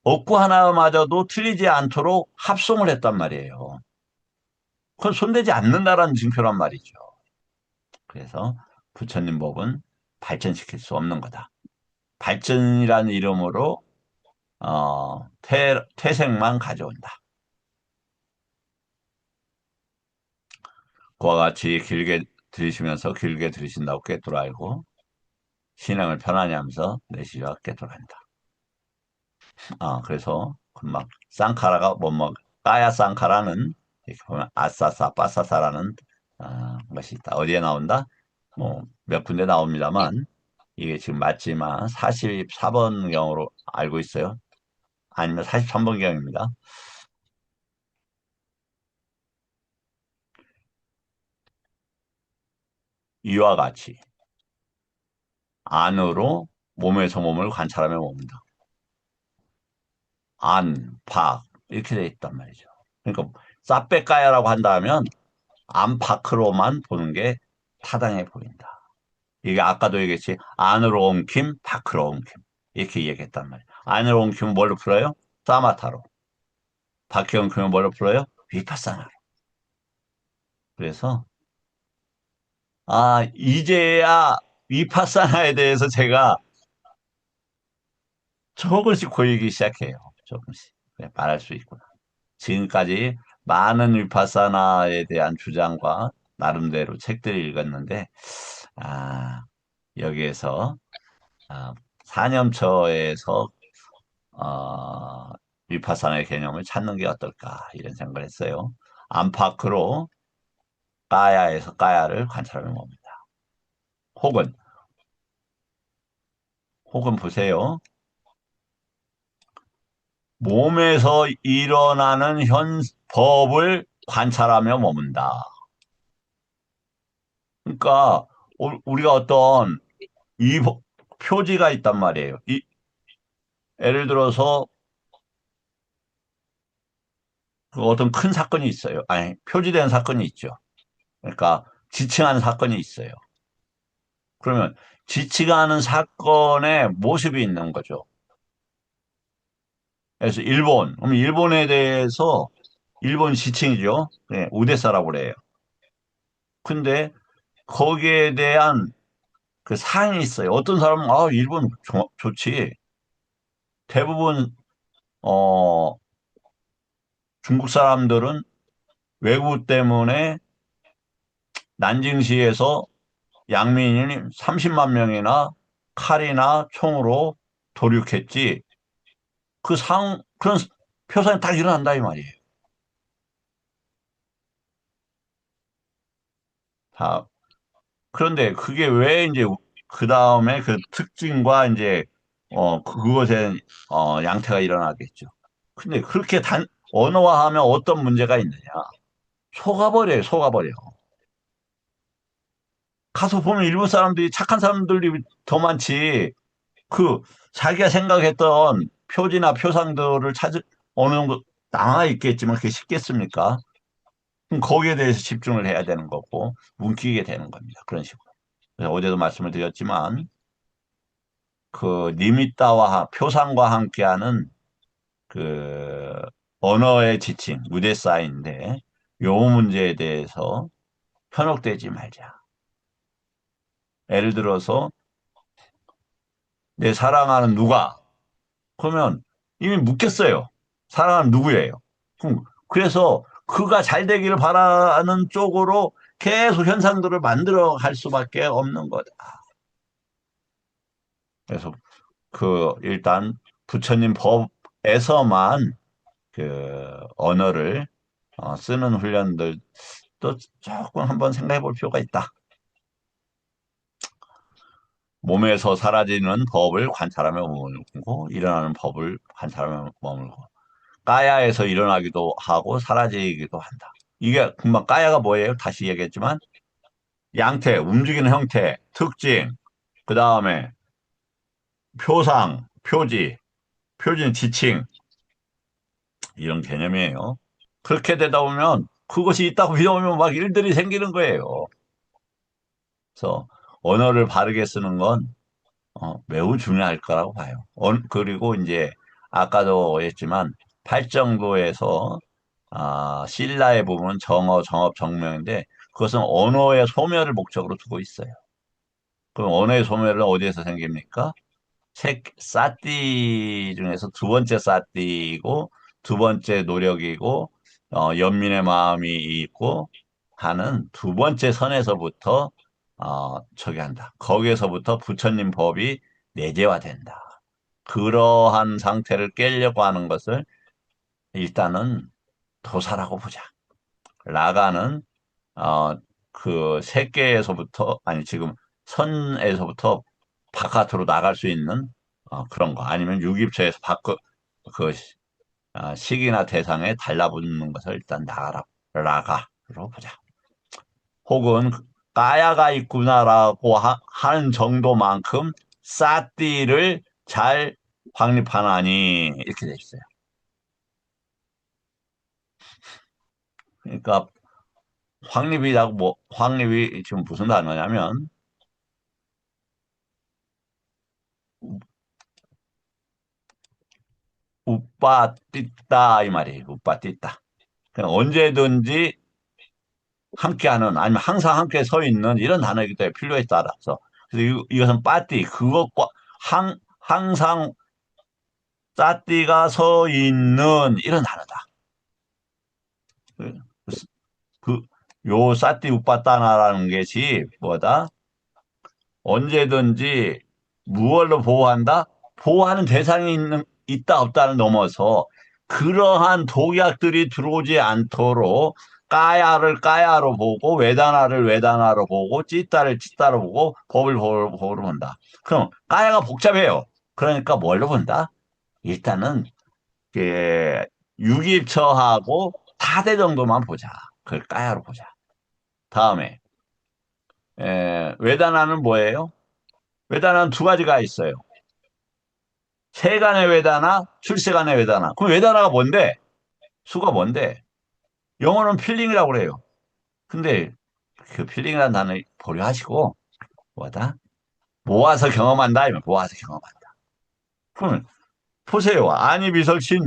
A: 억구 하나마저도 틀리지 않도록 합송을 했단 말이에요. 그건 손대지 않는다라는 징표란 말이죠. 그래서 부처님 법은 발전시킬 수 없는 거다. 발전이라는 이름으로 퇴색만 가져온다. 그와 같이 길게 들으시면서 길게 들으신다고 꿰뚫어 알고 신앙을 편안히 하면서 내시와 꿰뚫어 한다. 그래서 금방 쌍카라가 까야 쌍카라는 이렇게 보면 아싸싸 빠싸싸라는 것이 있다. 어디에 나온다? 뭐 몇 군데 나옵니다만 이게 지금 맞지만 44번경으로 알고 있어요. 아니면 43번경입니다. 이와 같이 안으로 몸에서 몸을 관찰하며 봅니다. 안, 박 이렇게 돼 있단 말이죠. 그러니까 싸빼까야라고 한다면 안팎으로만 보는 게 타당해 보인다. 이게 아까도 얘기했지 안으로 옮김, 밖으로 옮김 이렇게 얘기했단 말이에요. 안으로 옮기면 뭘로 풀어요? 사마타로. 밖에 옮기면 뭘로 풀어요? 위파사나로. 그래서 이제야 위파사나에 대해서 제가 조금씩 보이기 시작해요. 조금씩. 네, 말할 수 있구나. 지금까지 많은 위파사나에 대한 주장과 나름대로 책들을 읽었는데, 아, 여기에서, 아, 사념처에서, 어, 위파사나의 개념을 찾는 게 어떨까, 이런 생각을 했어요. 안팎으로 까야에서 까야를 관찰하는 겁니다. 혹은, 혹은 보세요. 몸에서 일어나는 법을 관찰하며 머문다. 그러니까 우리가 어떤 이 표지가 있단 말이에요. 예를 들어서 그 어떤 큰 사건이 있어요. 아니, 표지된 사건이 있죠. 그러니까 지칭하는 사건이 있어요. 그러면 지칭하는 사건의 모습이 있는 거죠. 그래서 그럼 일본에 대해서 일본 지칭이죠. 네, 오데사라고 그래요. 근데 거기에 대한 그 사항이 있어요. 어떤 사람은 일본 좋지. 대부분 어 중국 사람들은 외국 때문에 난징시에서 양민이 30만 명이나 칼이나 총으로 도륙했지. 그런 표선이 딱 일어난다 이 말이에요. 다 그런데 그게 왜 이제 그 다음에 그 특징과 이제 그것에 양태가 일어나겠죠. 근데 그렇게 언어화하면 어떤 문제가 있느냐? 속아버려요, 속아버려. 가서 보면 일본 사람들이 착한 사람들이 더 많지. 그 자기가 생각했던 표지나 표상들을 어느 정도 남아 있겠지만 그게 쉽겠습니까? 그럼 거기에 대해서 집중을 해야 되는 거고 움직이게 되는 겁니다. 그런 식으로. 그래서 어제도 말씀을 드렸지만 그 니미따와 표상과 함께하는 그 언어의 지칭, 무대사인데 요 문제에 대해서 현혹되지 말자. 예를 들어서 내 사랑하는 누가 그러면 이미 묻겠어요. 사랑하는 누구예요? 그래서 그가 잘 되기를 바라는 쪽으로 계속 현상들을 만들어 갈 수밖에 없는 거다. 그래서 일단 부처님 법에서만 그 언어를 쓰는 훈련들 또 조금 한번 생각해 볼 필요가 있다. 몸에서 사라지는 법을 관찰하며 머물고 일어나는 법을 관찰하며 머물고 까야에서 일어나기도 하고 사라지기도 한다. 이게 금방 까야가 뭐예요? 다시 얘기했지만 양태, 움직이는 형태, 특징, 그 다음에 표상, 표지는 지칭 이런 개념이에요. 그렇게 되다 보면 그것이 있다고 믿어오면 막 일들이 생기는 거예요. 그래서 언어를 바르게 쓰는 건 매우 중요할 거라고 봐요. 그리고 이제 아까도 했지만 팔정도에서 신라의 부분은 정어, 정업, 정명인데 그것은 언어의 소멸을 목적으로 두고 있어요. 그럼 언어의 소멸은 어디에서 생깁니까? 사띠 중에서 두 번째 사띠이고 두 번째 노력이고 연민의 마음이 있고 하는 두 번째 선에서부터 저기 한다. 거기에서부터 부처님 법이 내재화된다. 그러한 상태를 깨려고 하는 것을 일단은 도사라고 보자. 라가는 어, 그 세계에서부터 아니 지금 선에서부터 바깥으로 나갈 수 있는 그런 거 아니면 유기체에서 그 시기나 대상에 달라붙는 것을 일단 라가로 보자. 혹은 까야가 있구나라고 하는 정도만큼 사띠를 잘 확립하나니 이렇게 돼 있어요. 그러니까 확립이 지금 무슨 단어냐면 우빠 띠다 이 말이에요. 우빠 띠다. 그냥 언제든지 함께하는 아니면 항상 함께 서 있는 이런 단어이기 때문에 필요에 따라서 그래서 이것은 빠띠 그것과 항상 따띠가 서 있는 이런 단어다. 그, 요 싸띠 우빠따나라는 것이 뭐다? 언제든지 무얼로 보호한다? 보호하는 대상이 있다 없다를 넘어서 그러한 독약들이 들어오지 않도록 까야를 까야로 보고 외다나를 외다나로 보고 찌따를 찌따로 보고 법을 법으로 본다. 그럼 까야가 복잡해요. 그러니까 뭘로 본다? 일단은 유기처하고 타대 정도만 보자. 그걸 까야로 보자. 다음에 외다나는 뭐예요? 외다나는 두 가지가 있어요. 세간의 외다나, 출세간의 외다나. 그럼 외다나가 뭔데? 수가 뭔데? 영어는 필링이라고 그래요. 근데 그 필링이라는 단어 보류하시고 뭐다? 모아서 경험한다. 이면 모아서 경험한다. 그러면 보세요. 아니 비설신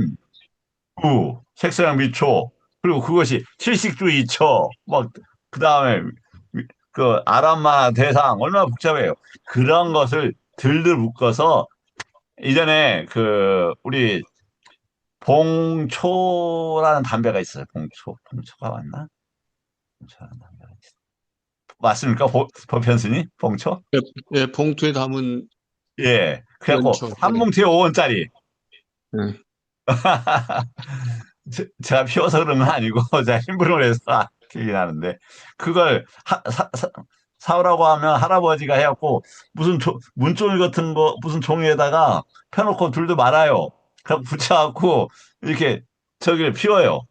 A: 색소양 미초 그리고 그것이 칠식주의처 막 그다음에 그 아람마 대상 얼마나 복잡해요. 그런 것을 들들 묶어서 이전에 그 우리 봉초라는 담배가 있어요. 봉초가 맞나? 봉초라는 담배가 있어요. 맞습니까? 보편스님? 봉초?
D: 예, 예, 봉투에 담은
A: 예. 그래갖고
D: 연초.
A: 한
D: 예,
A: 봉투에 5원짜리.
D: 예.
A: 제가 피워서 그런 건 아니고 제가 심부름을 해서 기억이 나는데 그걸 사오라고 하면 할아버지가 해갖고 무슨 문종이 같은 거 무슨 종이에다가 펴놓고 둘도 말아요. 그래서 붙여갖고 이렇게 저기를 피워요.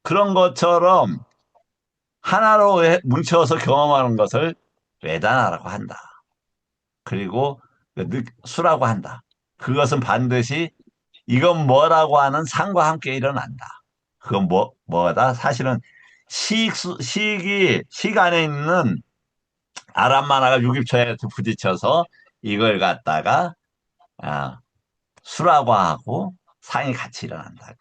A: 그런 것처럼 하나로 뭉쳐서 경험하는 것을 외단하라고 한다. 그리고 수라고 한다. 그것은 반드시 이건 뭐라고 하는 상과 함께 일어난다. 그건 뭐다? 사실은 식 안에 있는 아람만화가 유깁초에 부딪혀서 이걸 갖다가, 아, 수라고 하고 상이 같이 일어난다.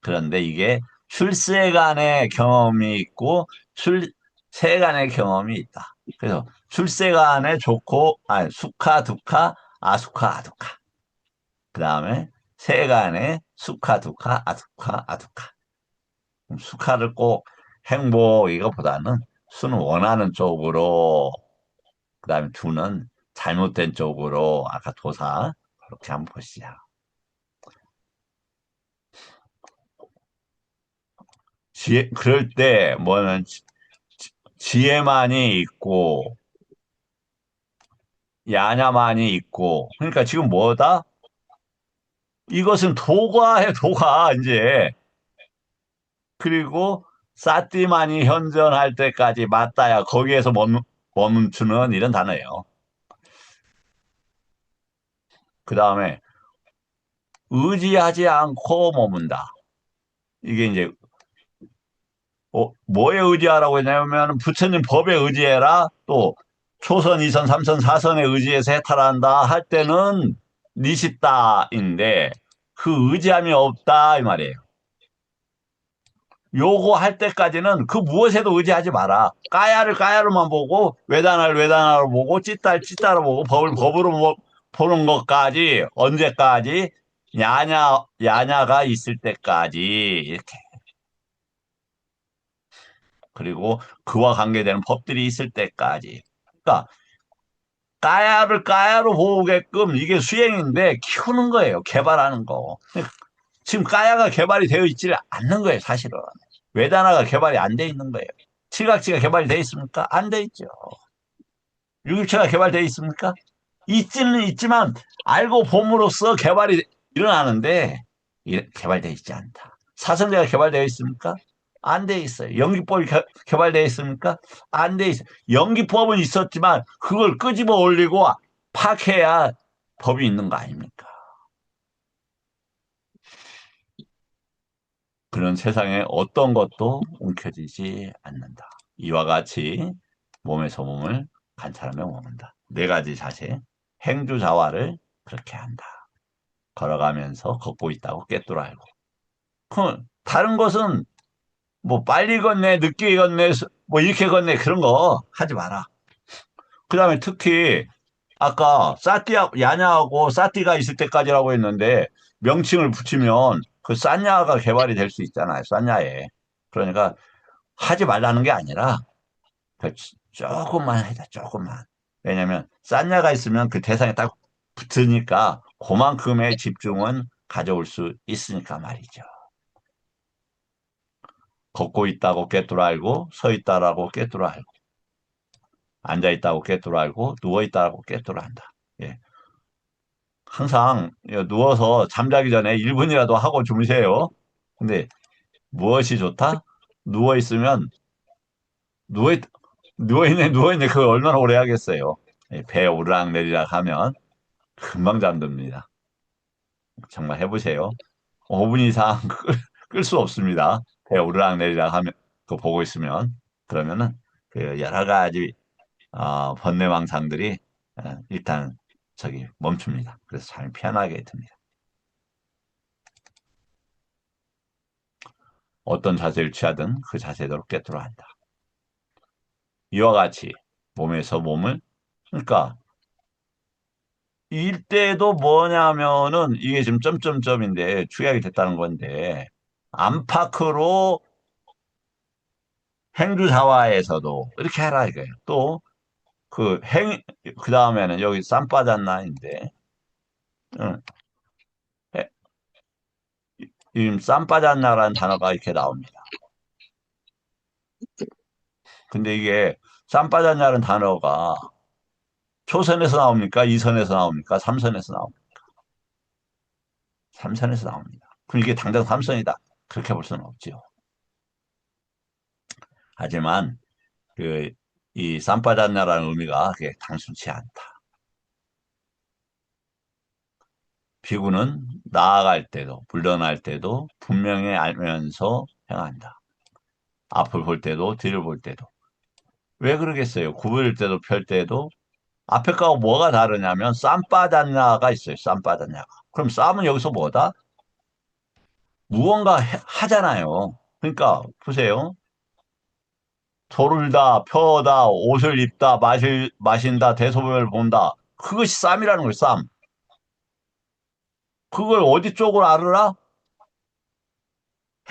A: 그런데 이게 출세간의 경험이 있고 출세간의 경험이 있다. 그래서 출세간의 좋고, 아니, 수카, 두카, 아수카, 아두카. 그 다음에 세간의 수카, 두카, 아두카, 아두카. 수카를 꼭 행복 이거보다는 수는 원하는 쪽으로, 그 다음에 두는 잘못된 쪽으로, 아까 도사, 그렇게 한번 보시죠. 그럴 때 뭐는 지혜만이 있고, 야냐만이 있고, 그러니까 지금 뭐다? 이것은 도가해, 도가, 이제. 그리고 사띠만이 현존할 때까지 맞다야 거기에서 멈추는 이런 단어예요. 그 다음에 의지하지 않고 머문다. 이게 이제 뭐에 의지하라고 했냐면 부처님 법에 의지해라. 또 초선, 2선, 3선, 4선에 의지해서 해탈한다 할 때는 니십다인데 그 의지함이 없다 이 말이에요. 요거 할 때까지는 그 무엇에도 의지하지 마라. 까야를 까야로만 보고 외단화를 외단화로 보고 찌따를 찌따로 보고 법을 법으로 보는 것까지 언제까지 야냐가 있을 때까지 이렇게. 그리고 그와 관계되는 법들이 있을 때까지. 그러니까 까야를 까야로 보게끔 이게 수행인데 키우는 거예요. 개발하는 거. 지금 까야가 개발이 되어 있지 않는 거예요. 사실은. 외단화가 개발이 안 돼 있는 거예요. 칠각지가 개발이 돼 있습니까? 안 돼 있죠. 유기체가 개발되어 있습니까? 있지는 있지만 알고 봄으로써 개발이 일어나는데 개발되어 있지 않다. 사성제가 개발되어 있습니까? 안 돼 있어요. 연기법이 개발되어 있습니까? 안 돼 있어요. 연기법은 있었지만 그걸 끄집어 올리고 파악해야 법이 있는 거 아닙니까? 그런 세상에 어떤 것도 움켜쥐지 않는다. 이와 같이 몸에서 몸을 관찰하며 머문다. 네 가지 자세, 행주자화를 그렇게 한다. 걸어가면서 걷고 있다고 꿰뚫어 알고. 그럼 다른 것은 뭐 빨리 걷네, 늦게 걷네, 뭐 이렇게 걷네 그런 거 하지 마라. 그다음에 특히 아까 야냐하고 사띠가 있을 때까지라고 했는데 명칭을 붙이면 그 산야가 개발이 될 수 있잖아요. 산야에. 그러니까 하지 말라는 게 아니라 그 조금만 해자, 조금만. 왜냐면 산야가 있으면 그 대상에 딱 붙으니까 그만큼의 집중은 가져올 수 있으니까 말이죠. 걷고 있다고 꿰뚫어 알고 서 있다라고 꿰뚫어 알고 앉아 있다고 꿰뚫어 알고 누워 있다고 꿰뚫어 한다. 예. 항상 누워서 잠자기 전에 1분이라도 하고 주무세요. 근데 무엇이 좋다? 누워 있으면 누워 있 누워 있네 그걸 얼마나 오래 하겠어요. 예, 배 오르락내리락 하면 금방 잠듭니다. 정말 해보세요. 5분 이상 끌 수 없습니다. 배 오르락내리락 하면 그거 보고 있으면 그러면은 그 여러 가지 번뇌망상들이 일단 저기 멈춥니다. 그래서 잠이 편하게 듭니다. 어떤 자세를 취하든 그 자세대로 꿰뚫어 한다. 이와 같이 몸에서 몸을 그러니까 이때도 뭐냐면은 이게 지금 점점점인데 축약이 됐다는 건데 안팎으로 행주사화에서도 이렇게 해라 이거예요. 또 그 다음에는 여기 쌈바잔나인데 응. 해- 이 쌈바잔나라는 단어가 이렇게 나옵니다. 근데 이게 쌈바잔나라는 단어가 초선에서 나옵니까? 이선에서 나옵니까? 삼선에서 나옵니까? 삼선에서 나옵니다. 그럼 이게 당장 삼선이다. 그렇게 볼 수는 없지요. 하지만 이 쌈바잔나라는 의미가 그게 단순치 않다. 비구는 나아갈 때도 물러날 때도 분명히 알면서 행한다. 앞을 볼 때도 뒤를 볼 때도. 왜 그러겠어요? 구부릴 때도 펼 때도 앞에 거하고 뭐가 다르냐면 쌈바잔냐가 있어요. 쌈바잔냐가. 그럼 쌈은 여기서 뭐다? 무언가 하잖아요. 그러니까 보세요. 돌을 펴다, 옷을 입다, 마신다, 대소변을 본다. 그것이 쌈이라는 거예요, 쌈. 그걸 어디 쪽으로 알으라?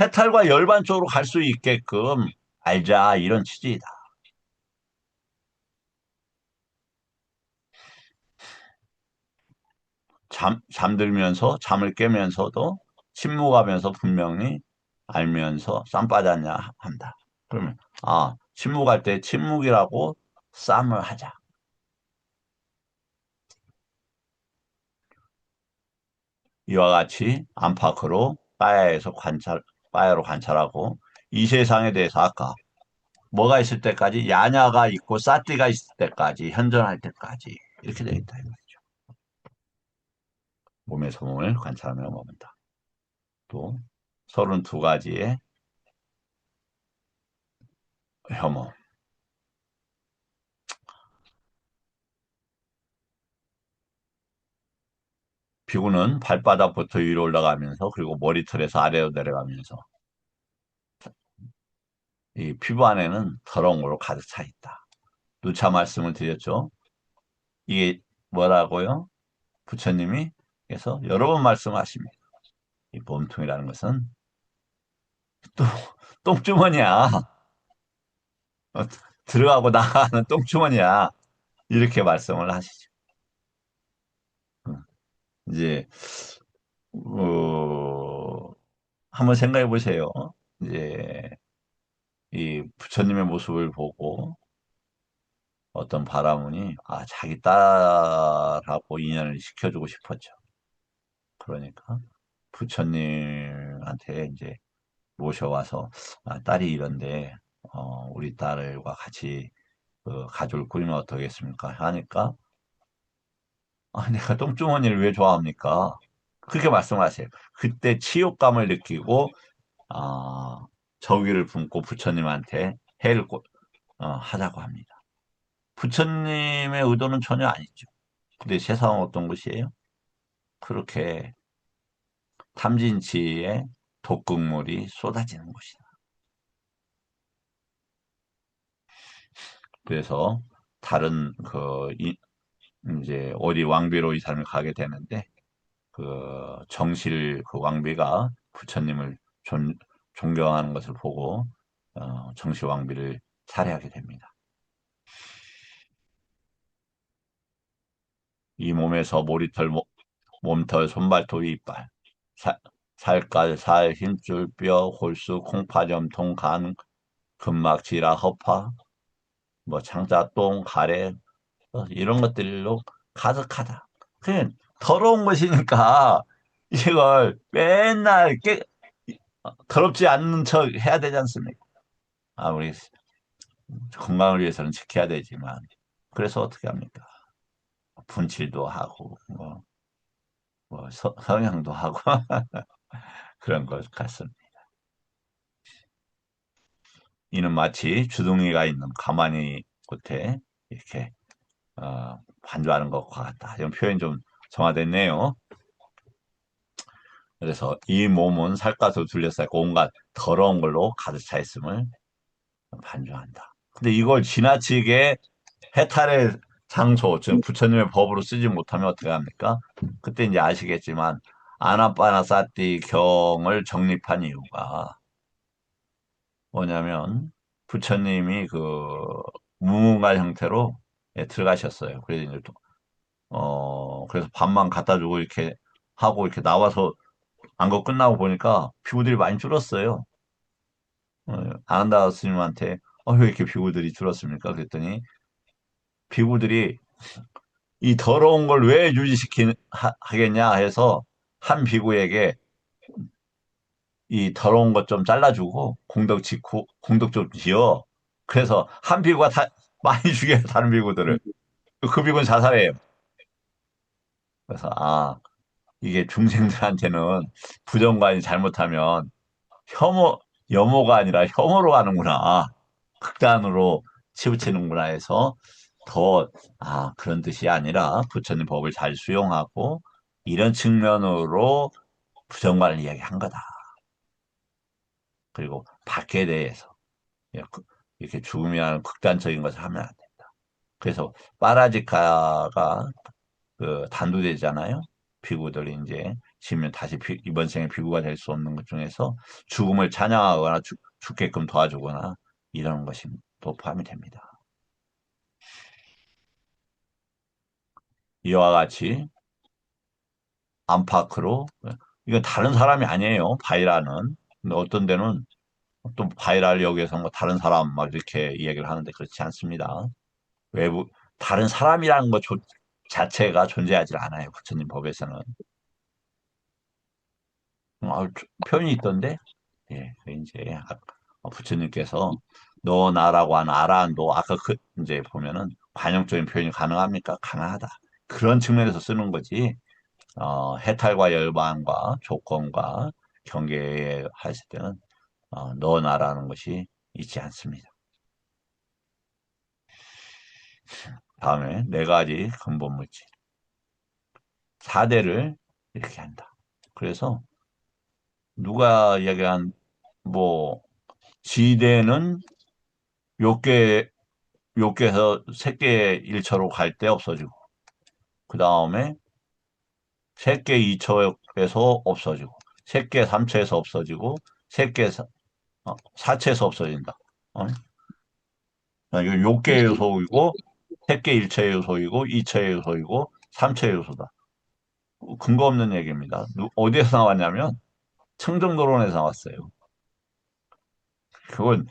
A: 해탈과 열반 쪽으로 갈 수 있게끔 알자, 이런 취지이다. 잠을 깨면서도 침묵하면서 분명히 알면서 쌈 빠졌냐 한다. 그러면, 침묵할 때 침묵이라고 쌈을 하자. 이와 같이 안팎으로 빠야로 관찰하고 이 세상에 대해서 아까 뭐가 있을 때까지 야냐가 있고 사띠가 있을 때까지 현존할 때까지 이렇게 되어 있다. 몸에서 몸을 관찰하며 머문다. 또 32가지의 혐오. 피부는 발바닥부터 위로 올라가면서 그리고 머리털에서 아래로 내려가면서 이 피부 안에는 더러운 걸로 가득 차 있다. 누차 말씀을 드렸죠. 이게 뭐라고요? 부처님이 그래서 여러 번 말씀하십니다. 이 몸통이라는 것은 또 똥주머니야. 어, 들어가고 나가는 똥주머니야. 이렇게 말씀을 하시죠. 음, 이제 한번 생각해 보세요. 이제 이 부처님의 모습을 보고 어떤 바라문이 자기 딸하고 인연을 시켜주고 싶었죠. 그러니까 부처님한테 이제 모셔와서 딸이 이런데 우리 딸과 같이 그 가족을 꾸리면 어떠겠습니까? 하니까 내가 똥주머니를 왜 좋아합니까? 그렇게 말씀하세요. 그때 치욕감을 느끼고 아, 저기를 품고 부처님한테 하자고 합니다. 부처님의 의도는 전혀 아니죠. 근데 세상은 어떤 것이에요? 그렇게 탐진치의 독극물이 쏟아지는 것이다. 그래서 다른 이제 어디 왕비로 이 사람이 가게 되는데 정실 왕비가 부처님을 존경하는 것을 보고 정실 왕비를 살해하게 됩니다. 이 몸에서 머리털, 몸털, 손발톱, 이빨, 살, 살깔, 살, 힘줄, 뼈, 골수, 콩파점, 통, 간, 근막, 지라, 허파, 뭐 창자, 똥, 가래 이런 것들로 가득하다. 그냥 더러운 것이니까 이걸 맨날 더럽지 않는 척 해야 되지 않습니까? 우리 건강을 위해서는 지켜야 되지만 그래서 어떻게 합니까? 분칠도 하고 성형도 하고 그런 것 같습니다. 이는 마치 주둥이가 있는 가만히 겉에 이렇게 반주하는 것과 같다. 이런 표현 좀 정화됐네요. 그래서 이 몸은 살갗으로 둘러싸고 온갖 더러운 걸로 가득 차 있음을 반주한다. 근데 이걸 지나치게 해탈의 장소, 즉 부처님의 법으로 쓰지 못하면 어떻게 합니까? 그때 이제 아시겠지만 아나빠나사티 경을 정립한 이유가 뭐냐면 부처님이 무문갈 형태로 들어가셨어요. 그래서 이제 그래서 밥만 갖다 주고 이렇게 하고 이렇게 나와서 안거 끝나고 보니까 비구들이 많이 줄었어요. 아난다 스님한테 왜 이렇게 비구들이 줄었습니까? 그랬더니 비구들이 이 더러운 걸 왜 하겠냐 해서 한 비구에게 이 더러운 것 좀 잘라주고 공덕 좀 지어. 그래서 한 비구가 많이 죽여요, 다른 비구들을. 그 비구는 자살해요. 그래서 이게 중생들한테는 부정관이 잘못하면 염호가 아니라 혐오로 가는구나. 극단으로 치우치는구나 해서 더, 그런 뜻이 아니라 부처님 법을 잘 수용하고 이런 측면으로 부정관을 이야기한 거다. 그리고 밖에 대해서 이렇게 죽음이라는 극단적인 것을 하면 안 된다. 그래서 파라지카가 단두대잖아요. 비구들이 이제 지면 다시 이번 생에 비구가 될 수 없는 것 중에서 죽음을 찬양하거나 죽게끔 도와주거나 이런 것이 또 포함이 됩니다. 이와 같이 안팎으로 이건 다른 사람이 아니에요. 바이라는. 근데 어떤 데는 또 바이라를 여기에서 뭐 다른 사람 막 이렇게 이야기를 하는데 그렇지 않습니다. 외부 다른 사람이라는 것 자체가 존재하지 않아요. 부처님 법에서는. 표현이 있던데, 예, 이제 부처님께서 너 나라고 하는 아라한도 아까 이제 보면은 관용적인 표현이 가능합니까? 가능하다. 그런 측면에서 쓰는 거지. 해탈과 열반과 조건과 경계에 했을 때는 너 나라는 것이 있지 않습니다. 다음에 네 가지 근본 물질. 4대를 이렇게 한다. 그래서 누가 이야기한 뭐 지대는 욕계에서 색계 1처로 갈 때 없어지고 그 다음에 색계 2처에서 없어지고 색계 3처에서 없어지고 색계 4처에서 없어진다. 이거 욕계의 요소이고 색계 1처의 요소이고 2처의 요소이고 3처의 요소다. 근거 없는 얘기입니다. 어디에서 나왔냐면 청정도론에서 나왔어요. 그건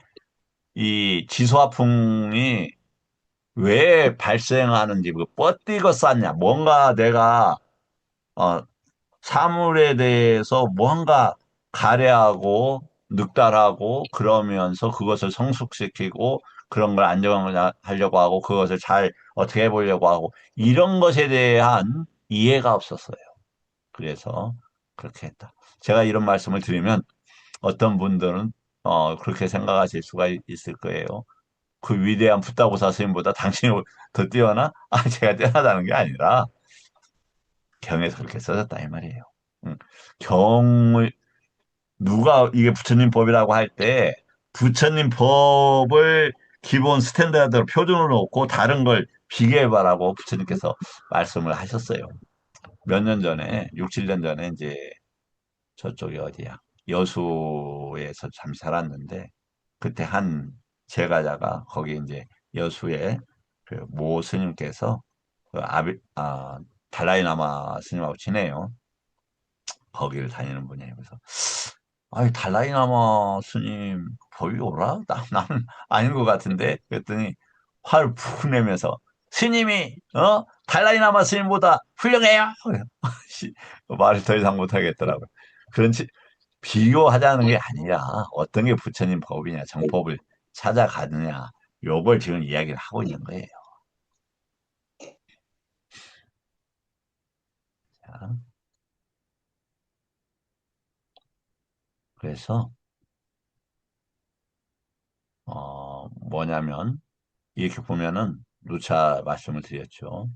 A: 이 지수화풍이 왜 발생하는지 뻗디고 쌌냐 뭔가 내가 어, 사물에 대해서 뭔가 가래하고 늑달하고 그러면서 그것을 성숙시키고 그런 걸 안정하려고 하고 그것을 잘 어떻게 해보려고 하고 이런 것에 대한 이해가 없었어요. 그래서 그렇게 했다. 제가 이런 말씀을 드리면 어떤 분들은 그렇게 생각하실 수가 있을 거예요. 그 위대한 붓다고사 스님보다 당신이 더 뛰어나? 제가 뛰어나다는 게 아니라 경에서 그렇게 써졌다 이 말이에요. 경을 누가 이게 부처님 법이라고 할 때 부처님 법을 기본 스탠다드 표준으로 놓고 다른 걸 비교해봐라고 부처님께서 말씀을 하셨어요. 몇 년 전에, 6, 7년 전에 이제 저쪽이 어디야? 여수에서 잠시 살았는데, 그때 한 제가자가 거기 이제 여수에 그 모 스님께서 그 달라이라마 스님하고 지내요. 거기를 다니는 분이에요. 그래서 아이 달라이라마 스님 거기 오라? 나는 아닌 것 같은데 그랬더니 화를 푹 내면서 스님이 달라이라마 스님보다 훌륭해요. 말을 더 이상 못하겠더라고요. 그런 비교하자는 게 아니라 어떤 게 부처님 법이냐 정법을 찾아가느냐 요걸 지금 이야기를 하고 있는 거예요. 자, 그래서 뭐냐면 이렇게 보면은 누차 말씀을 드렸죠.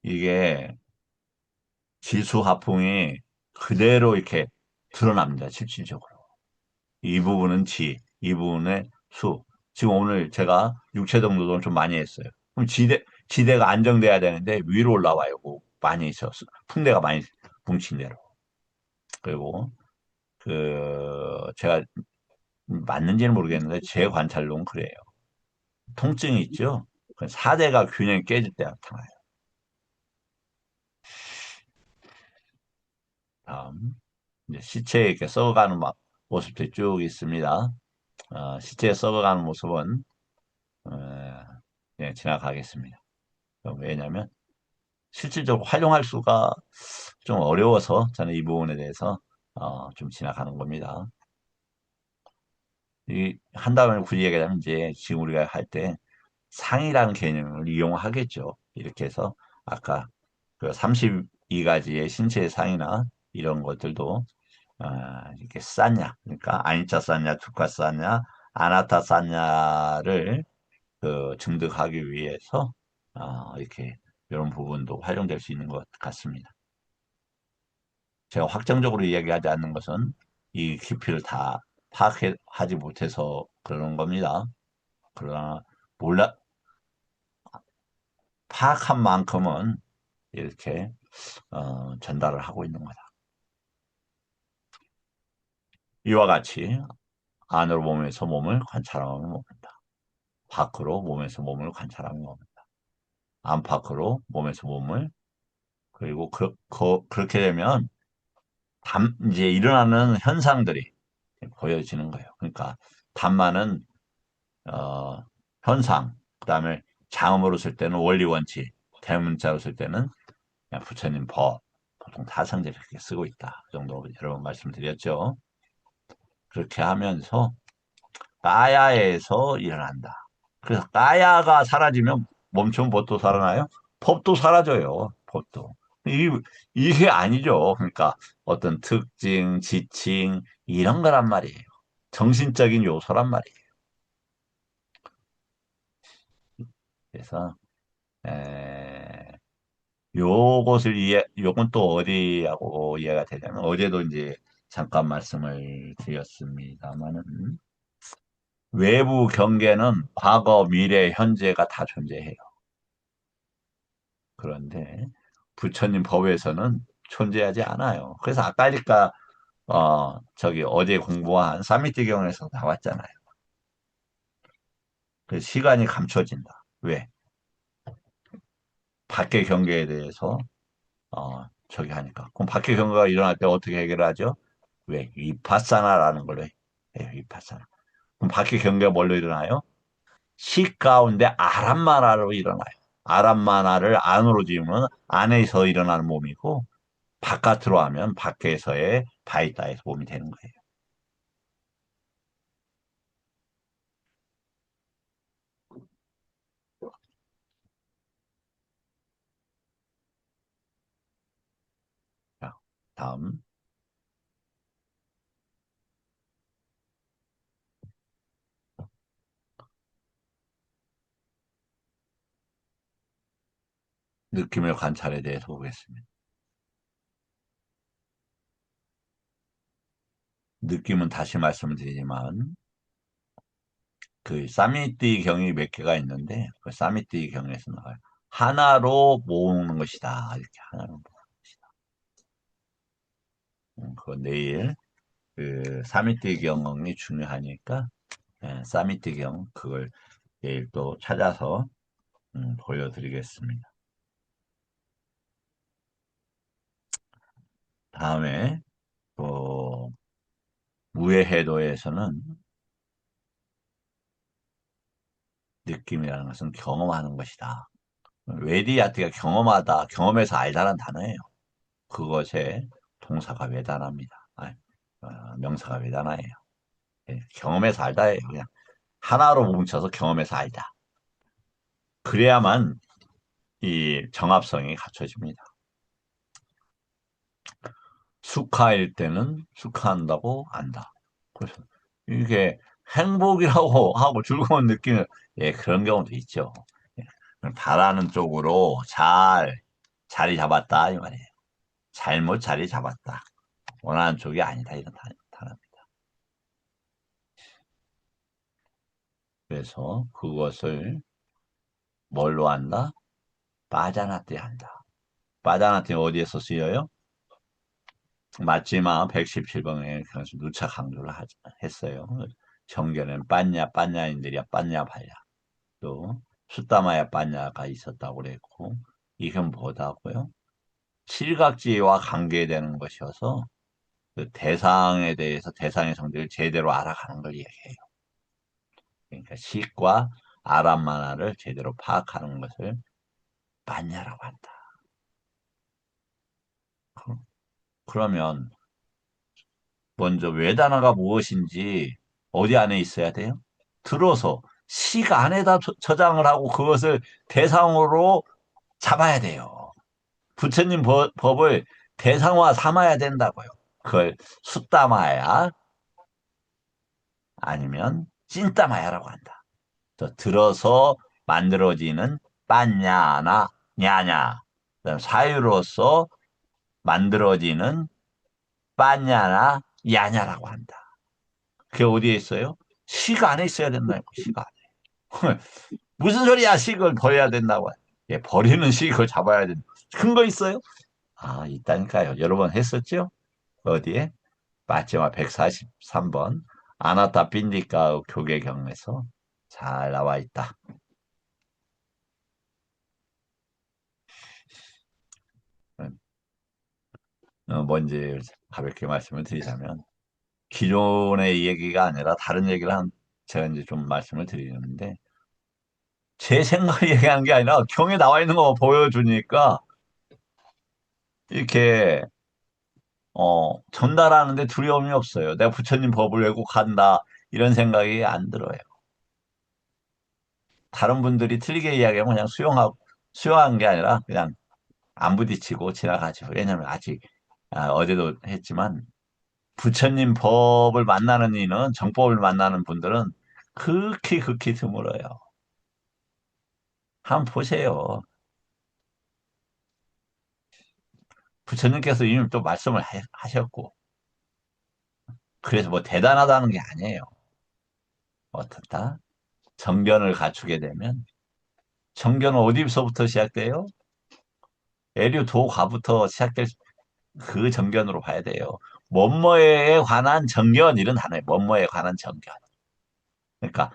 A: 이게 지수화풍이 그대로 이렇게 드러납니다. 실질적으로. 이 부분은 이 부분은 수. 지금 오늘 제가 육체 정도도 좀 많이 했어요. 그럼 지대가 안정돼야 되는데 위로 올라와요. 뭐 많이 있어서 풍대가 많이 뭉친 대로. 그리고 제가 맞는지는 모르겠는데 제 관찰로는 그래요. 통증이 있죠. 그 사대가 균형이 깨질 때 나타나요. 다음 이제 시체에 이렇게 썩어가는 모습들이 쭉 있습니다. 시체에 썩어가는 모습은 그냥 지나가겠습니다. 왜냐하면 실질적으로 활용할 수가 좀 어려워서 저는 이 부분에 대해서 좀 지나가는 겁니다. 한 다음에 굳이 얘기하자면 이제 지금 우리가 할 때 상이라는 개념을 이용하겠죠. 이렇게 해서 아까 그 32가지의 신체의 상이나 이런 것들도 이렇게 쌌냐, 그러니까 아니차 쌌냐, 두카 쌌냐, 아나타 쌌냐를 증득하기 위해서 이렇게 이런 부분도 활용될 수 있는 것 같습니다. 제가 확정적으로 이야기하지 않는 것은 이 깊이를 다 파악하지 못해서 그러는 겁니다. 그러나 몰라 파악한 만큼은 이렇게 전달을 하고 있는 거다. 이와 같이 안으로 몸에서 몸을 관찰하면 먹는다. 밖으로 몸에서 몸을 관찰하면 먹는다. 안팎으로 몸에서 몸을 그리고 그렇게 되면 이제 일어나는 현상들이 보여지는 거예요. 그러니까 담마는 어, 현상, 그다음에 장음으로 쓸 때는 원리 원칙, 대문자로 쓸 때는 그냥 부처님 법, 보통 타성제 이렇게 쓰고 있다. 그 정도 여러 번 말씀드렸죠. 그렇게 하면서 까야에서 일어난다. 그래서 까야가 사라지면 멈추면 법도 살아나요? 법도 사라져요. 법도. 이게 아니죠. 그러니까 어떤 특징, 지칭 이런 거란 말이에요. 정신적인 요소란 말이에요. 그래서 요건 또 어디하고 이해가 되냐면 어제도 이제 잠깐 말씀을 드렸습니다만은 외부 경계는 과거, 미래, 현재가 다 존재해요. 그런데 부처님 법에서는 존재하지 않아요. 그래서 아까니까 저기 어제 공부한 사미티경에서 나왔잖아요. 그 시간이 감춰진다. 왜? 밖의 경계에 대해서 저기 하니까. 그럼 밖의 경계가 일어날 때 어떻게 해결하죠? 왜? 위파사나라는 걸로 해요. 위파사나. 그럼 밖의 경계가 뭘로 일어나요? 식 가운데 아람마나로 일어나요. 아람마나를 안으로 지으면 안에서 일어나는 몸이고 바깥으로 하면 밖에서의 바이다에서 몸이 되는 거예요. 자, 다음 느낌의 관찰에 대해서 보겠습니다. 느낌은 다시 말씀을 드리지만 그 쌈이띠 경이 몇 개가 있는데 그 쌈이띠 경에서 나와요. 하나로 모으는 것이다. 이렇게 하나로 모으는 것이다. 그거 내일 그 쌈이띠 경이 중요하니까 쌈이띠 경 그걸 내일 또 찾아서 보여드리겠습니다. 다음에 또 무예해도에서는 느낌이라는 것은 경험하는 것이다. 웨디아트가 경험하다, 경험해서 알다는 단어예요. 그것에 동사가 외단합니다. 명사가 외단어예요. 경험해서 알다예요. 그냥 하나로 뭉쳐서 경험해서 알다. 그래야만 이 정합성이 갖춰집니다. 수카일 때는 수카한다고 안다. 그래서 이게 행복이라고 하고 즐거운 느낌은 그런 경우도 있죠. 예, 바라는 쪽으로 자리 잡았다 이 말이에요. 잘못 자리 잡았다. 원하는 쪽이 아니다 이런 단어입니다. 그래서 그것을 뭘로 한다? 빠자나띠 한다. 빠자나띠 어디에서 쓰여요? 맞지만 117번에 그래서 누차 강조를 했어요. 정견은 빠냐인들이야 빠냐 발야. 또 수따마야 빠냐가 있었다고 그랬고 이건 뭐다고요? 실각지와 관계되는 것이어서 그 대상에 대해서 대상의 성질을 제대로 알아가는 걸 얘기해요. 그러니까 식과 아람만화를 제대로 파악하는 것을 빠냐라고 한다. 그러면 먼저 외단어가 무엇인지 어디 안에 있어야 돼요? 들어서 식 안에다 저장을 하고 그것을 대상으로 잡아야 돼요. 부처님 법을 대상화 삼아야 된다고요. 그걸 숫담아야 아니면 찐따마야라고 한다. 들어서 만들어지는 빠냐나 냐냐 그다음 사유로서 만들어지는 빠냐나 야냐라고 한다. 그게 어디에 있어요? 식 안에 있어야 된다고. 식 안에. 무슨 소리야? 식을 버려야 된다고. 버리는 식을 잡아야 된다. 근거 있어요? 있다니까요. 여러 번 했었죠? 어디에? 마지막 143번 아나타 빈디카 교계경에서 잘 나와 있다. 먼저 가볍게 말씀을 드리자면 기존의 얘기가 아니라 다른 얘기를 제가 이제 좀 말씀을 드리는데 제 생각을 얘기하는 게 아니라 경에 나와 있는 거 보여주니까 이렇게 전달하는데 두려움이 없어요. 내가 부처님 법을 왜곡한다 이런 생각이 안 들어요. 다른 분들이 틀리게 이야기하면 그냥 수용한 게 아니라 그냥 안 부딪히고 지나가죠. 왜냐면 아직 어제도 했지만 부처님 법을 만나는 이는 정법을 만나는 분들은 극히 드물어요. 한번 보세요. 부처님께서 이미 또 말씀을 하셨고 그래서 뭐 대단하다는 게 아니에요. 어떻다? 정견을 갖추게 되면 정견은 어디서부터 시작돼요? 애류도가부터 시작될 그 정견으로 봐야 돼요. 뭐뭐에 관한 정견 이런 단어예요. 뭐뭐에 관한 정견. 그러니까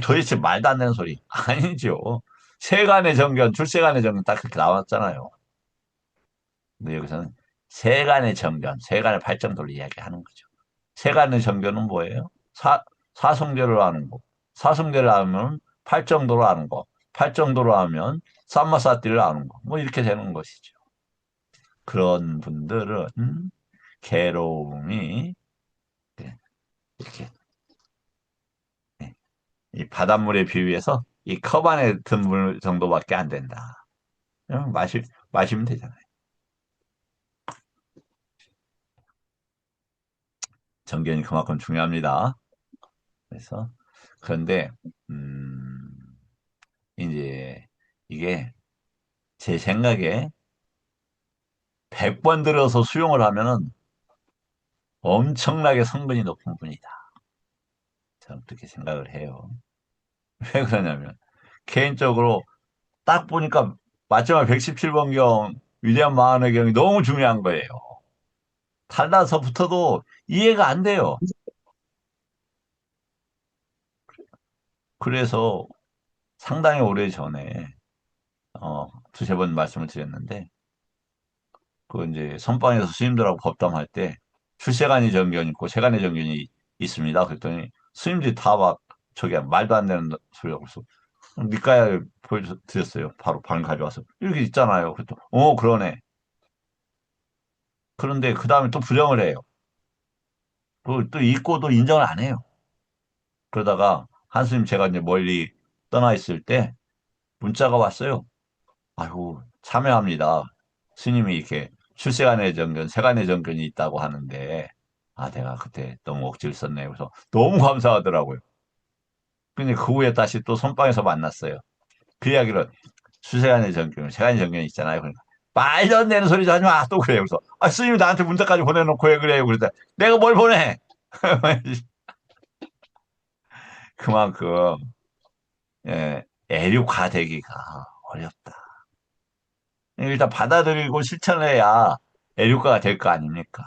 A: 도대체 말도 안 되는 소리 아니죠. 세간의 정견, 출세간의 정견 딱 그렇게 나왔잖아요. 근데 여기서는 세간의 정견, 세간의 팔정도를 이야기하는 거죠. 세간의 정견은 뭐예요? 사성제를 하는 거. 사성제를 하면 팔정도로 하는 거. 팔정도로 하면 삼마사띠를 하는 거. 뭐 이렇게 되는 것이죠. 그런 분들은 괴로움이 이렇게 이 바닷물에 비유해서 이 컵 안에 든 물 정도밖에 안 된다. 그냥 마시면 되잖아요. 정견이 그만큼 중요합니다. 그래서 그런데 이제 이게 제 생각에 100번 들어서 수용을 하면은 엄청나게 성분이 높은 분이다. 저는 그렇게 생각을 해요. 왜 그러냐면 개인적으로 딱 보니까 마지막 117번경 위대한 마흔의 경이 너무 중요한 거예요. 달라서부터도 이해가 안 돼요. 그래서 상당히 오래 전에 두세 번 말씀을 드렸는데 그 이제 선방에서 스님들하고 법담할 때 출세간이 정견 있고 세간의 정견이 있습니다. 그랬더니 스님들이 다 막 저기 말도 안 되는 소리라고 그래서 니까야 보여드렸어요. 바로 방 가져와서 이렇게 있잖아요. 그랬더니 그러네. 그런데 그 다음에 또 부정을 해요. 또 있고도 인정을 안 해요. 그러다가 한스님 제가 이제 멀리 떠나 있을 때 문자가 왔어요. 아이고 참여합니다. 스님이 이렇게 출세간의 정견, 세간의 정견이 있다고 하는데 내가 그때 너무 억지를 썼네요. 그래서 너무 감사하더라고요. 근데 그 후에 다시 또 선방에서 만났어요. 그 이야기를 출세간의 정견, 세간의 정견이 있잖아요. 그러니까 말도 안 되는 소리 하지 마. 또 그래요. 그래서 스님이 나한테 문자까지 보내놓고 왜 그래요? 그랬다 내가 뭘 보내? 그만큼 애육화되기가 어렵다. 일단 받아들이고 실천해야 애육가가 될 거 아닙니까?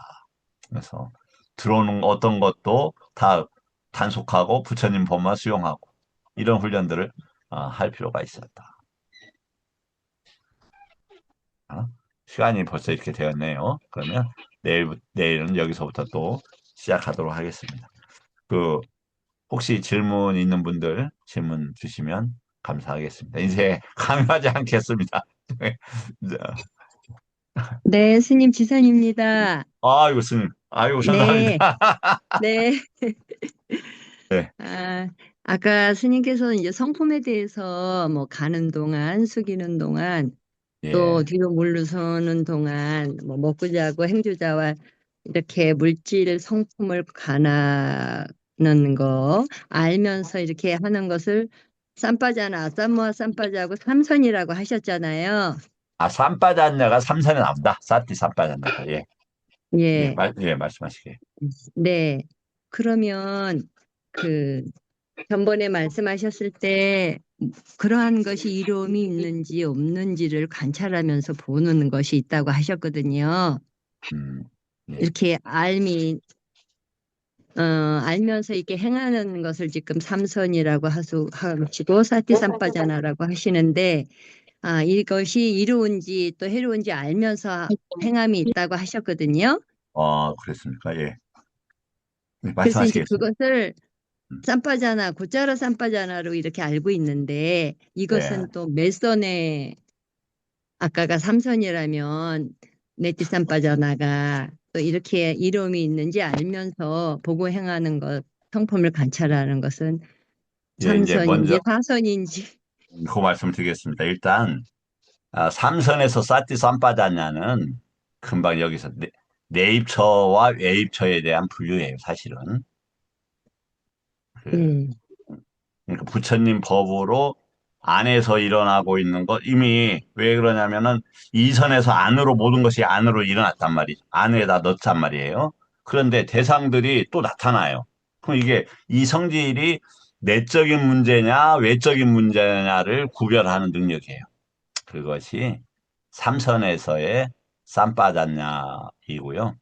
A: 그래서 들어오는 어떤 것도 다 단속하고 부처님 법만 수용하고 이런 훈련들을 할 필요가 있었다. 어? 시간이 벌써 이렇게 되었네요. 그러면 내일은 여기서부터 또 시작하도록 하겠습니다. 그 혹시 질문 있는 분들 질문 주시면 감사하겠습니다. 이제 강요하지 않겠습니다.
E: 네, 스님 지선입니다.
A: 아이고 스님, 아이고
E: 네,
A: 감사합니다.
E: 네.
A: 네,
E: 아까 스님께서는 이제 성품에 대해서 뭐 가는 동안, 숙이는 동안, 또
A: 예.
E: 뒤로 물러서는 동안, 뭐 먹고 자고 행주자와 이렇게 물질 성품을 가나는 거 알면서 이렇게 하는 것을 쌈바자나 쌈모아 쌈바자고 삼선이라고 하셨잖아요.
A: 쌈바잔냐가 삼선에 나온다. 사티 쌈바잔냐가. 예, 예,
E: 예,
A: 말씀하시게.
E: 네. 그러면 그 전번에 말씀하셨을 때 그러한 것이 이로움이 있는지 없는지를 관찰하면서 보는 것이 있다고 하셨거든요.
A: 예,
E: 이렇게 알면서 이렇게 행하는 것을 지금 삼선이라고 하시고 사티삼바자나라고 하시는데, 이것이 이로운지 또 해로운지 알면서 행함이 있다고 하셨거든요.
A: 그랬습니까? 예, 네,
E: 그래서 이제
A: 말씀하시겠습니다.
E: 그것을
A: 음,
E: 쌈바자나, 곧자라 쌈바자나로 이렇게 알고 있는데,
A: 네,
E: 이것은 또 몇선에, 아까가 삼선이라면, 네티 쌈바자나가 또 이렇게 이름이 있는지 알면서 보고 행하는 것, 성품을 관찰하는 것은
A: 예, 이제
E: 삼선인지
A: 먼저
E: 사선인지.
A: 그 말씀을 드리겠습니다. 일단 삼선에서 사티 쌈바잔냐는 금방 여기서 내입처와 외입처에 대한 분류예요. 사실은 그
E: 네,
A: 그러니까 부처님 법으로 안에서 일어나고 있는 것 이미 왜 그러냐면은 이선에서 안으로 모든 것이 안으로 일어났단 말이죠. 안에다 넣단 말이에요. 그런데 대상들이 또 나타나요. 그럼 이게 이 성질이 내적인 문제냐 외적인 문제냐를 구별하는 능력이에요. 그것이 삼선에서의 쌈바잔냐이고요.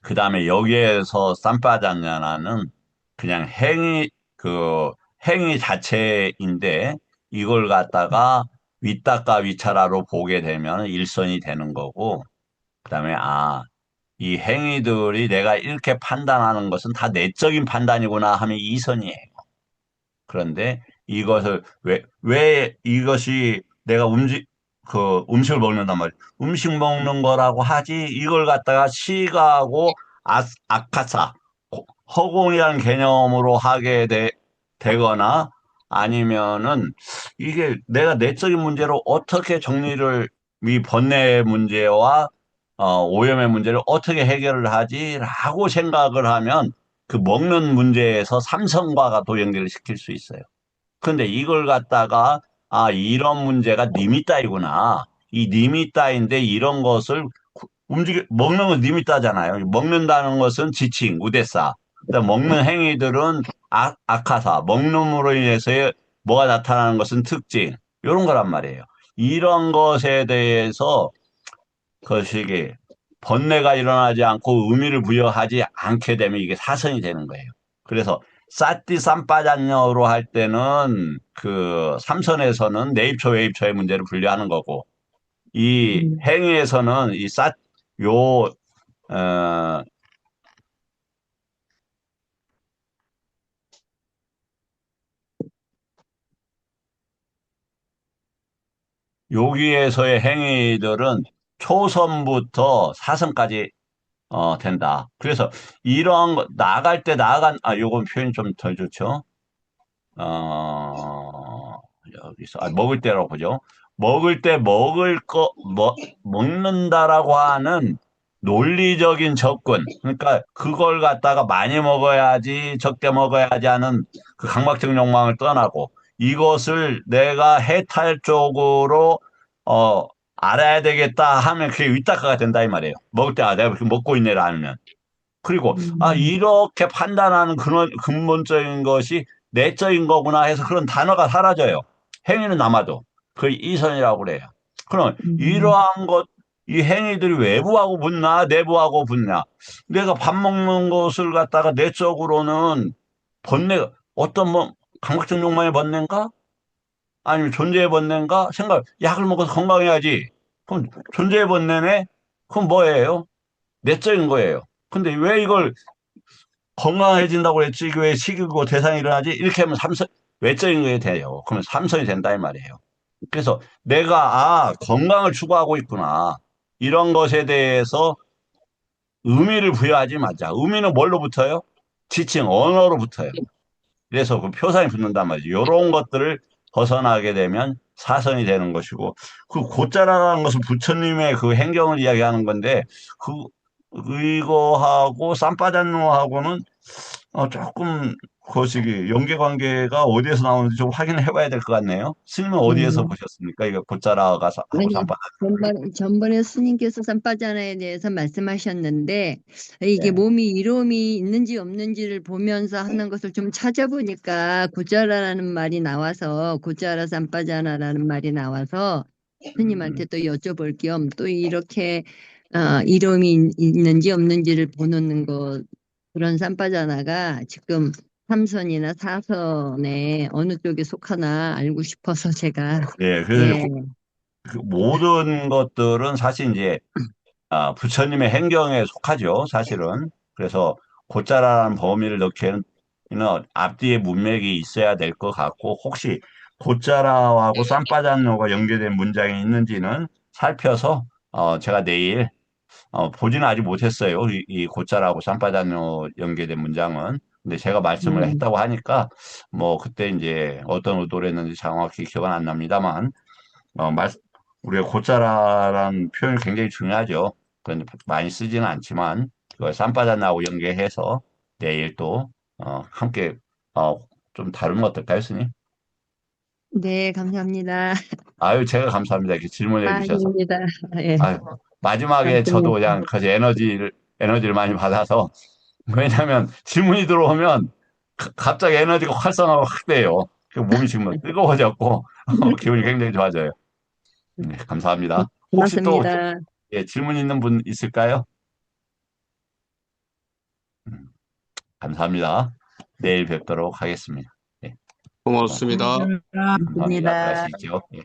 A: 그 다음에 여기에서 쌈바잔냐는 그냥 행위 자체인데 이걸 갖다가 윗닦아 위차라로 보게 되면 일선이 되는 거고, 그 다음에 이 행위들이 내가 이렇게 판단하는 것은 다 내적인 판단이구나 하면 이선이에요. 그런데 이것을 왜 이것이 내가 음식을 먹는단 말이에요. 음식 먹는 거라고 하지 이걸 갖다가 시가하고 아카사, 허공이라는 개념으로 되거나 아니면은 이게 내가 내적인 문제로 어떻게 정리를 이 번뇌의 문제와 오염의 문제를 어떻게 해결을 하지라고 생각을 하면 그 먹는 문제에서 삼성과가 또 연결을 시킬 수 있어요. 그런데 이걸 갖다가 이런 문제가 리미따이구나. 이 리미따인데 이런 것을 먹는 건 리미따잖아요. 먹는다는 것은 지칭, 우대사. 그다음 먹는 행위들은 악하사, 먹는으로 인해서의 뭐가 나타나는 것은 특징, 이런 거란 말이에요. 이런 것에 대해서 거시기 번뇌가 일어나지 않고 의미를 부여하지 않게 되면 이게 사선이 되는 거예요. 그래서 사띠 삼빠잔녀로 할 때는 그 삼선에서는 내입처 외입처의 문제를 분류하는 거고 이
E: 음,
A: 행위에서는 요 어, 여기에서의 행위들은 초선부터 사선까지 된다. 그래서 이런 나갈 때 요건 표현이 좀 덜 좋죠. 어, 여기서, 먹을 때라고 보죠. 먹을 때 먹는다라고 하는 논리적인 접근. 그러니까 그걸 갖다가 많이 먹어야지, 적게 먹어야지 하는 그 강박적 욕망을 떠나고 이것을 내가 해탈 쪽으로, 어, 알아야 되겠다 하면 그게 위탁화가 된다 이 말이에요. 먹을 때, 내가 이렇게 먹고 있네라 하면. 그리고
E: 음,
A: 이렇게 판단하는 그런 근본적인 것이 내적인 거구나 해서 그런 단어가 사라져요. 행위는 남아도 그 이선이라고 그래요. 그럼
E: 음,
A: 이러한 것, 이 행위들이 외부하고 붙나 내부하고 붙냐? 내가 밥 먹는 것을 갖다가 내적으로는 번뇌 어떤 뭐 강박적 욕망의 번뇌인가? 아니면 존재의 번뇌인가? 약을 먹어서 건강해야지. 그럼 존재의 번뇌네? 그럼 뭐예요? 내적인 거예요. 근데 왜 이걸 건강해진다고 그랬지? 이게 왜 식이고 대상이 일어나지? 이렇게 하면 외적인 거에 돼요. 그러면 삼선이 된다 이 말이에요. 그래서 내가 건강을 추구하고 있구나. 이런 것에 대해서 의미를 부여하지 마자. 의미는 뭘로 붙어요? 지칭, 언어로 붙어요. 그래서 그 표상이 붙는단 말이죠. 이런 것들을 벗어나게 되면 사선이 되는 것이고, 그 고자라는 것은 부처님의 그 행경을 이야기하는 건데, 그, 이거하고 쌈바잔노하고는 조금 그것이 연계관계가 어디에서 나오는지 좀 확인해 봐야 될 것 같네요. 스님은 어디에서
E: 음.
A: 보셨습니까? 이거 고자라가 하고
E: 아니,
A: 쌈바잔노를.
E: 전번에 스님께서 삼바자나에 대해서 말씀하셨는데, 이게
A: 네.
E: 몸이 이로움이 있는지 없는지를 보면서 하는 것을 좀 찾아보니까, 고자라라는 말이 나와서, 고자라 삼바자나라는 말이 나와서, 스님한테
A: 음,
E: 또 여쭤볼 겸, 또 이렇게, 이로움이 있는지 없는지를 보는 것, 그런 삼바자나가 지금 삼선이나 사선에 어느 쪽에 속하나 알고 싶어서 제가,
A: 네, 그래서
E: 예.
A: 그 모든 것들은 사실 이제 부처님의 행경에 속하죠, 사실은. 그래서 고자라는 범위를 넣기에는 앞뒤에 문맥이 있어야 될 것 같고, 혹시 고자라하고 쌈바잔노가 연계된 문장이 있는지는 살펴서 제가 내일 보지는 아직 못했어요. 이 고자라하고 쌈바잔노 연계된 문장은. 근데 제가 말씀을
E: 음.
A: 했다고 하니까 뭐 그때 이제 어떤 의도를 했는지 정확히 기억은 안 납니다만 어, 말, 우리가 고자라라는 표현이 굉장히 중요하죠. 그건 많이 쓰지는 않지만, 그걸 쌈바다나하고 연계해서 내일 또, 함께, 어, 좀 다루는 거 어떨까요, 스님?
E: 네, 감사합니다.
A: 아유, 제가 감사합니다. 이렇게 질문해 주셔서.
E: 아닙니다. 예,
A: 아유, 마지막에 저도
E: 말씀님.
A: 그냥 그 에너지를 많이 받아서, 왜냐면 질문이 들어오면 갑자기 에너지가 활성화가 확 돼요. 그 몸이 지금 뜨거워졌고, 기분이 굉장히 좋아져요. 네, 감사합니다. 혹시 또
E: 고맙습니다.
A: 질문 있는 분 있을까요? 음, 감사합니다. 내일 뵙도록 하겠습니다. 네,
D: 고맙습니다.
A: 감사합니다.
E: 고맙습니다.
A: 들어가시죠. 예.